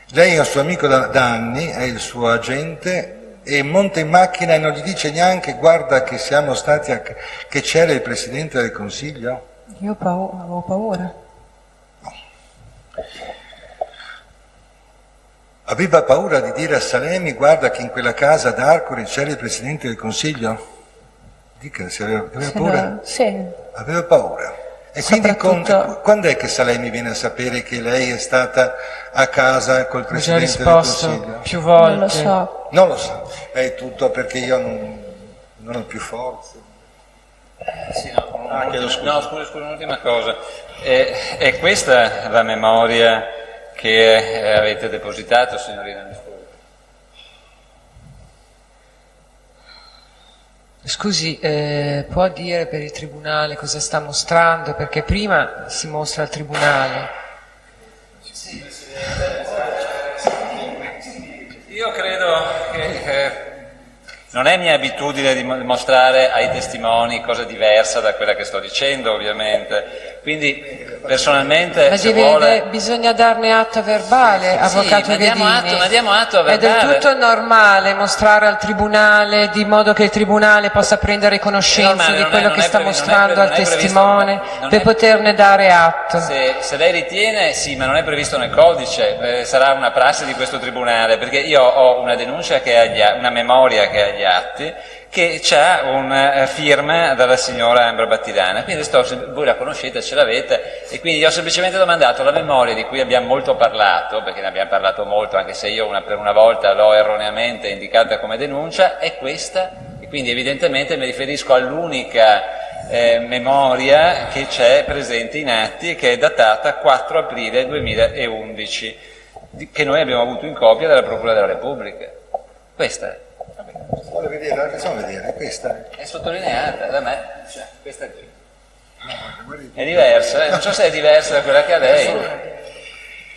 Lei è un suo amico da anni, è il suo agente e monta in macchina e non gli dice neanche guarda che siamo stati che c'era il Presidente del Consiglio? Io avevo paura. Aveva paura di dire a Salemi guarda che in quella casa ad Arcore c'era il Presidente del Consiglio? Dica, se aveva paura? Sì, Aveva paura. E quindi Soprattutto- quando è che Salemi viene a sapere che lei è stata a casa col Ho già Presidente del risposto Consiglio? più volte. non lo so. Non lo so, è tutto perché io non ho più forze. Sì, no, chiedo scusa. no, scusa, un'ultima cosa. È questa la memoria che avete depositato, signorina? Mi scusi. Scusi, può dire per il tribunale cosa sta mostrando? Perché prima si mostra al tribunale. Io credo che non è mia abitudine di mostrare ai testimoni cosa diversa da quella che sto dicendo, ovviamente. Quindi, personalmente, bisogna darne atto a verbale, avvocato Ghedini. Ma diamo atto a verbale. È del tutto normale mostrare al tribunale, di modo che il tribunale possa prendere conoscenza di quello che sta mostrando al testimone, per poterne dare atto. Se lei ritiene, sì, ma non è previsto nel codice, sarà una prassi di questo tribunale, perché io ho una denuncia una memoria che ha agli atti, che c'ha una firma dalla signora Ambra Battidana, quindi voi la conoscete, ce l'avete, e quindi io ho semplicemente domandato la memoria di cui abbiamo molto parlato, perché ne abbiamo parlato molto, anche se io per una volta l'ho erroneamente indicata come denuncia, è questa, e quindi evidentemente mi riferisco all'unica memoria che c'è presente in atti e che è datata 4 aprile 2011, che noi abbiamo avuto in copia dalla Procura della Repubblica. Questa è. Vuole vedere, la facciamo vedere, questa è sottolineata da me, questa qui. È diversa, non so se è diversa da quella che ha lei,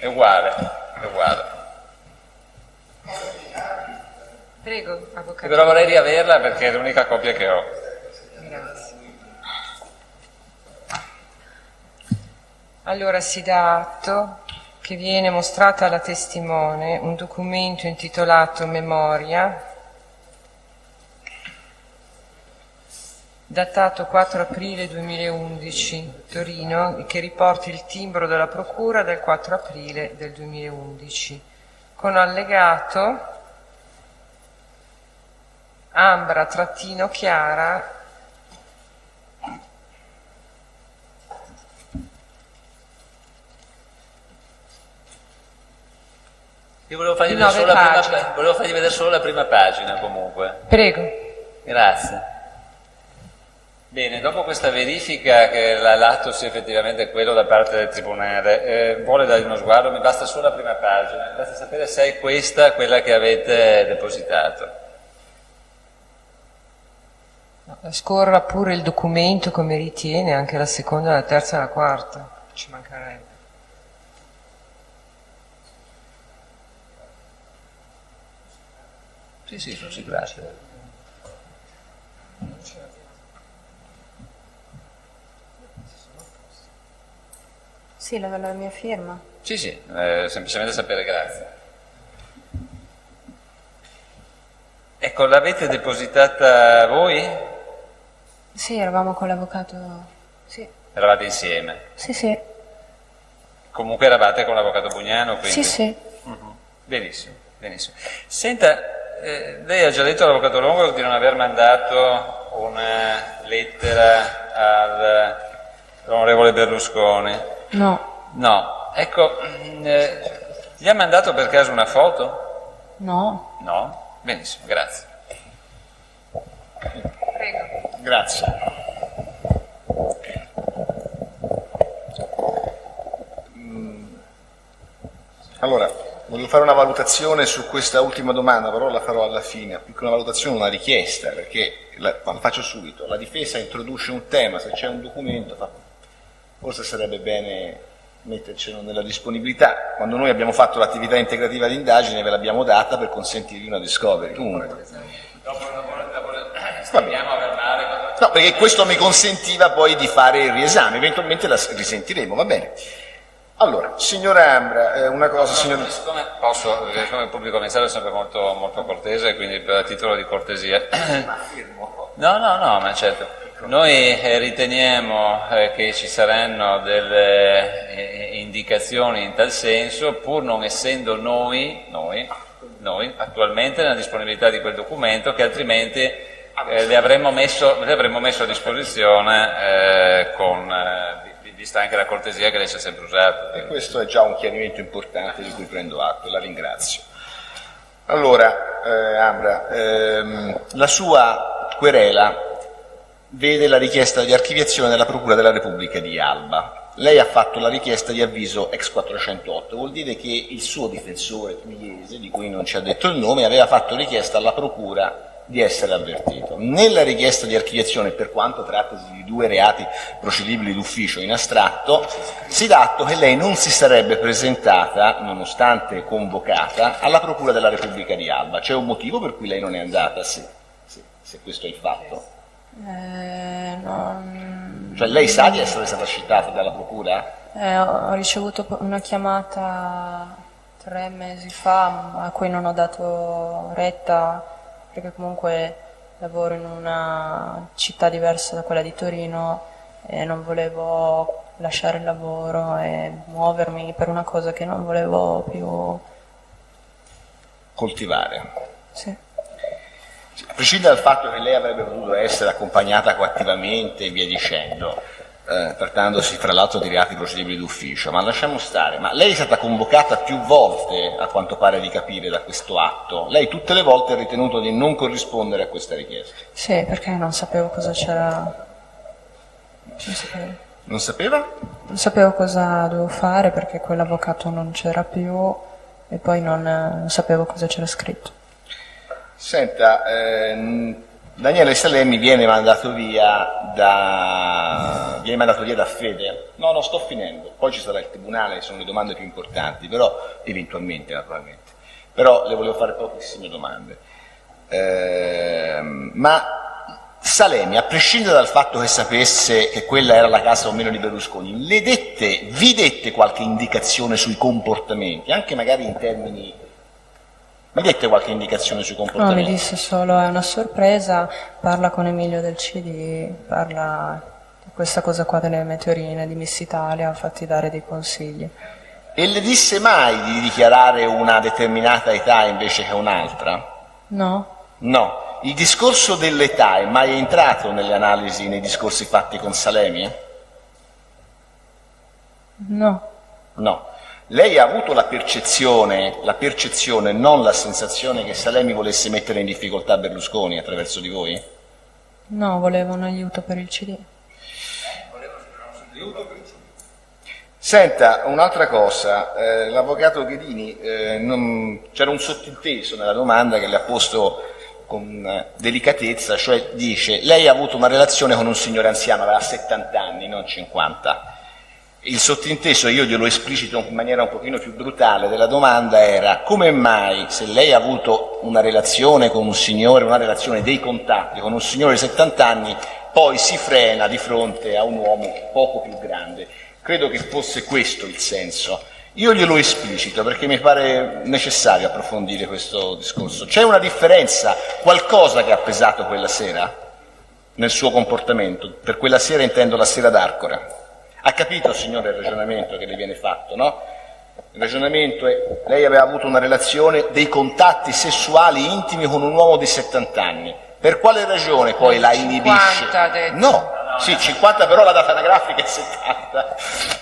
è uguale. Prego, avvocato. Però vorrei riaverla perché è l'unica copia che ho. Grazie. Allora si dà atto che viene mostrata alla testimone un documento intitolato Memoria, datato 4 aprile 2011, Torino, che riporta il timbro della Procura del 4 aprile del 2011, con allegato Ambra-Chiara Io volevo fargli vedere solo la prima pagina comunque. Prego. Grazie. Bene, dopo questa verifica che l'atto sia effettivamente quello da parte del Tribunale, vuole dargli uno sguardo, mi basta solo la prima pagina, basta sapere se è questa quella che avete depositato. Scorra pure il documento come ritiene, anche la seconda, la terza e la quarta, ci mancherebbe. Sì, non si tratta. Sì, la mia firma. Sì, semplicemente sapere, grazie. Ecco, l'avete depositata voi? Sì, eravamo con l'avvocato, sì. Eravate insieme? Sì. Comunque eravate con l'avvocato Bugnano, quindi? Sì. Benissimo. Senta, lei ha già detto all'avvocato Longo di non aver mandato una lettera all'onorevole Berlusconi? No, ecco, gli ha mandato per caso una foto? No. No? Benissimo, grazie. Prego. Grazie. Allora, voglio fare una valutazione su questa ultima domanda, però la farò alla fine, più che una valutazione, una richiesta, perché la faccio subito. La difesa introduce un tema, se c'è un documento, forse sarebbe bene mettercelo nella disponibilità. Quando noi abbiamo fatto l'attività integrativa di indagine ve l'abbiamo data per consentirvi una discovery. Comunque. No, perché questo mi consentiva poi di fare il riesame, eventualmente la risentiremo, va bene. Allora, signora Ambra, una cosa, signora... Siccome il pubblico ministero è sempre molto, molto cortese, quindi a titolo di cortesia... No, ma certo. Noi riteniamo che ci saranno delle indicazioni in tal senso, pur non essendo noi attualmente nella disponibilità di quel documento, che altrimenti le avremmo messo a disposizione vista anche la cortesia che lei ci ha sempre usato. E questo è già un chiarimento importante di cui prendo atto, la ringrazio. Allora, Ambra, la sua querela vede la richiesta di archiviazione della Procura della Repubblica di Alba. Lei ha fatto la richiesta di avviso ex 408, vuol dire che il suo difensore pugliese, di cui non ci ha detto il nome, aveva fatto richiesta alla Procura di essere avvertito. Nella richiesta di archiviazione, per quanto trattasi di 2 reati procedibili d'ufficio in astratto, si dà atto che lei non si sarebbe presentata, nonostante convocata, alla Procura della Repubblica di Alba. C'è un motivo per cui lei non è andata, se questo è il fatto? Cioè lei sa di essere stata citata dalla Procura? Ho ricevuto una chiamata 3 mesi fa a cui non ho dato retta, perché comunque lavoro in una città diversa da quella di Torino e non volevo lasciare il lavoro e muovermi per una cosa che non volevo più coltivare. Sì. A prescindere dal fatto che lei avrebbe potuto essere accompagnata coattivamente e via dicendo, trattandosi tra l'altro di reati procedibili d'ufficio, ma lasciamo stare, ma lei è stata convocata più volte, a quanto pare di capire da questo atto, lei tutte le volte ha ritenuto di non corrispondere a questa richiesta? Sì, perché non sapevo cosa c'era. Non sapeva? Non sapevo cosa dovevo fare perché quell'avvocato non c'era più e poi non sapevo cosa c'era scritto. Senta, Daniele Salemi viene mandato via da Fede. No, sto finendo. Poi ci sarà il tribunale, sono le domande più importanti, però eventualmente, naturalmente. Però le volevo fare pochissime domande. Ma Salemi, a prescindere dal fatto che sapesse che quella era la casa o meno di Berlusconi, vi dette qualche indicazione sui comportamenti, anche magari in termini... Mi dette qualche indicazione sui comportamenti? No, mi disse solo è una sorpresa, parla con Emilio del CD, parla di questa cosa qua delle meteorine, di Miss Italia, fatti dare dei consigli. E le disse mai di dichiarare una determinata età invece che un'altra? No. No. Il discorso dell'età è mai entrato nelle analisi, nei discorsi fatti con Salemi? No. No. Lei ha avuto la percezione, non la sensazione che Salemi volesse mettere in difficoltà Berlusconi attraverso di voi? No, volevo un aiuto per il CD. Senta, un'altra cosa, l'avvocato Ghedini, c'era un sottinteso nella domanda che le ha posto con delicatezza, cioè dice, lei ha avuto una relazione con un signore anziano, aveva 70 anni, non 50. Il sottinteso, io glielo esplicito in maniera un pochino più brutale, della domanda era come mai, se lei ha avuto una relazione con un signore, una relazione dei contatti con un signore di 70 anni, poi si frena di fronte a un uomo poco più grande. Credo che fosse questo il senso. Io glielo esplicito perché mi pare necessario approfondire questo discorso. C'è una differenza, qualcosa che ha pesato quella sera nel suo comportamento? Per quella sera intendo la sera d'Arcore. Ha capito, signore, il ragionamento che le viene fatto, no? Il ragionamento è, lei aveva avuto una relazione, dei contatti sessuali intimi con un uomo di 70 anni. Per quale ragione poi la inibisce? 50 ha detto. No, sì, 50 però la data anagrafica è 70.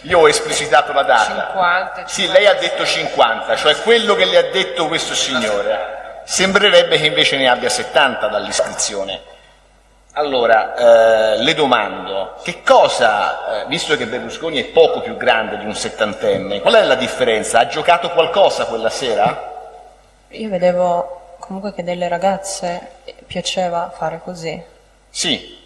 Io ho esplicitato la data. 50. Sì, lei ha detto 50, cioè quello che le ha detto questo signore. Sembrerebbe che invece ne abbia 70 dall'iscrizione. Allora, le domando, che cosa, visto che Berlusconi è poco più grande di un settantenne, qual è la differenza? Ha giocato qualcosa quella sera? Io vedevo comunque che delle ragazze piaceva fare così. Sì.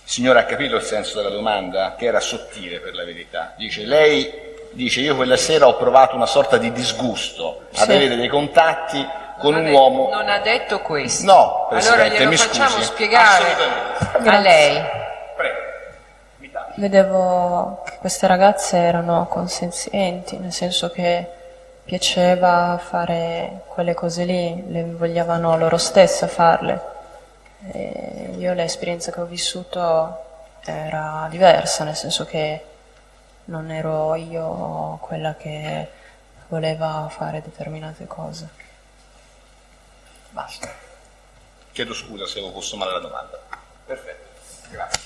Signora, ha capito il senso della domanda? Che era sottile, per la verità. Lei dice, io quella sera ho provato una sorta di disgusto ad avere dei contatti con un uomo... Non ha detto questo. No, Presidente, allora glielo mi facciamo scusi. spiegare Assolutamente. a lei. Prego. Mi taccia. Vedevo che queste ragazze erano consenzienti, nel senso che piaceva fare quelle cose lì, le vogliavano loro stesse farle. E io l'esperienza che ho vissuto era diversa, nel senso che non ero io quella che voleva fare determinate cose. Basta. Chiedo scusa se avevo posto male la domanda. Perfetto, grazie.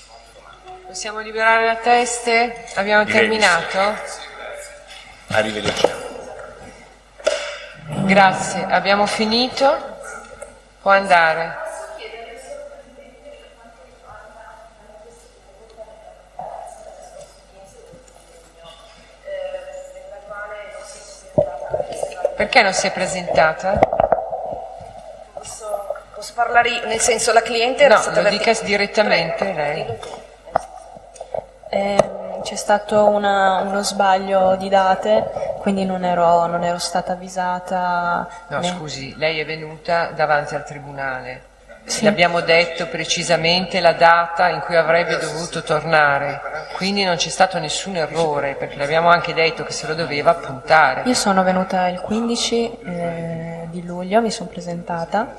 Possiamo liberare le teste? Abbiamo terminato? Arrivederci. Grazie, abbiamo finito? Può andare. Perché non si è presentata? Posso parlare, nel senso, la cliente era No, stata lo dica avvertita. direttamente Prego. lei. C'è stato uno sbaglio di date, quindi non ero stata avvisata. No, scusi, lei è venuta davanti al tribunale. Sì. Le abbiamo detto precisamente la data in cui avrebbe dovuto tornare, quindi non c'è stato nessun errore, perché le abbiamo anche detto che se lo doveva appuntare. Io sono venuta il 15 di luglio, mi sono presentata,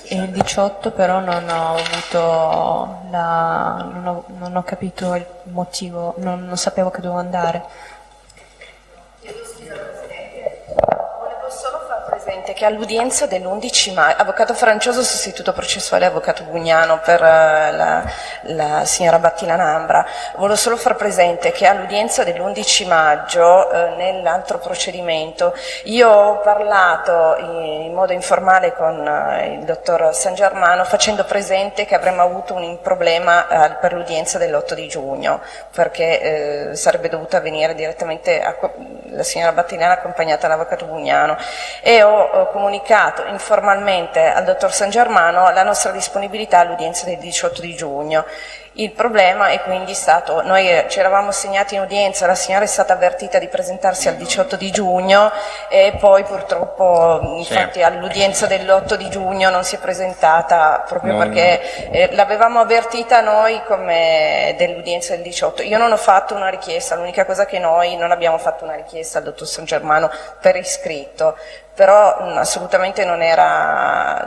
e il 18 però non ho avuto non ho capito il motivo, non sapevo che dovevo andare. Volevo solo far presente che all'udienza dell'11 maggio, avvocato Francioso, sostituto processuale, avvocato Bugnano per la signora Battilanambra, volevo solo far presente che all'udienza dell'11 maggio, nell'altro procedimento, io ho parlato in modo informale con il dottor San Germano, facendo presente che avremmo avuto un problema per l'udienza dell'8 di giugno, perché sarebbe dovuta venire direttamente la signora Battilana accompagnata dall'avvocato Bugnano, e ho comunicato informalmente al dottor San Germano la nostra disponibilità all'udienza del 18 di giugno. Il problema è quindi stato, noi ci eravamo segnati in udienza, la signora è stata avvertita di presentarsi al 18 di giugno e poi purtroppo infatti all'udienza dell'8 di giugno non si è presentata proprio perché l'avevamo avvertita noi come dell'udienza del 18. Io non ho fatto una richiesta, l'unica cosa che noi non abbiamo fatto una richiesta al dottor San Germano per iscritto, però assolutamente non era,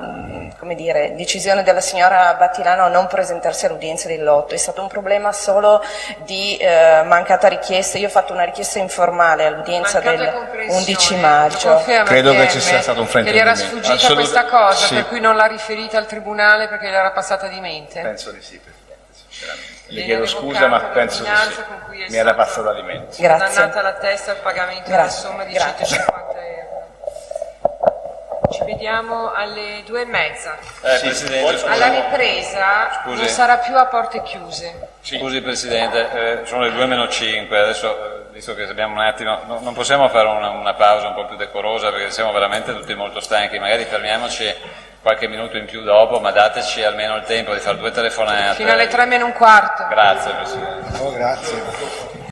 come dire, decisione della signora Battilano a non presentarsi all'udienza dell'8, è stato un problema solo di mancata richiesta. Io ho fatto una richiesta informale all'udienza del 11 maggio. Credo che ci sia stato un Che le fraintendimento. era sfuggita questa cosa, sì. per cui non l'ha riferita al tribunale perché le era passata di mente. Penso di sì, Presidente, sinceramente. Le Viene chiedo scusa, ma revocata penso di sì. l'ordinanza con cui è Mi era stato passata di mente. Grazie. condannata alla testa al pagamento della Grazie. somma di Grazie. 150 euro. Ci vediamo alle 2:30. Presidente, scusi. Alla ripresa Scusi. non sarà più a porte chiuse. Scusi Presidente, sono le 2:05, adesso visto che abbiamo un attimo, non possiamo fare una pausa un po' più decorosa perché siamo veramente tutti molto stanchi, magari fermiamoci qualche minuto in più dopo, ma dateci almeno il tempo di fare 2 telefonate. Fino alle 3:15. Grazie Presidente. Oh, grazie.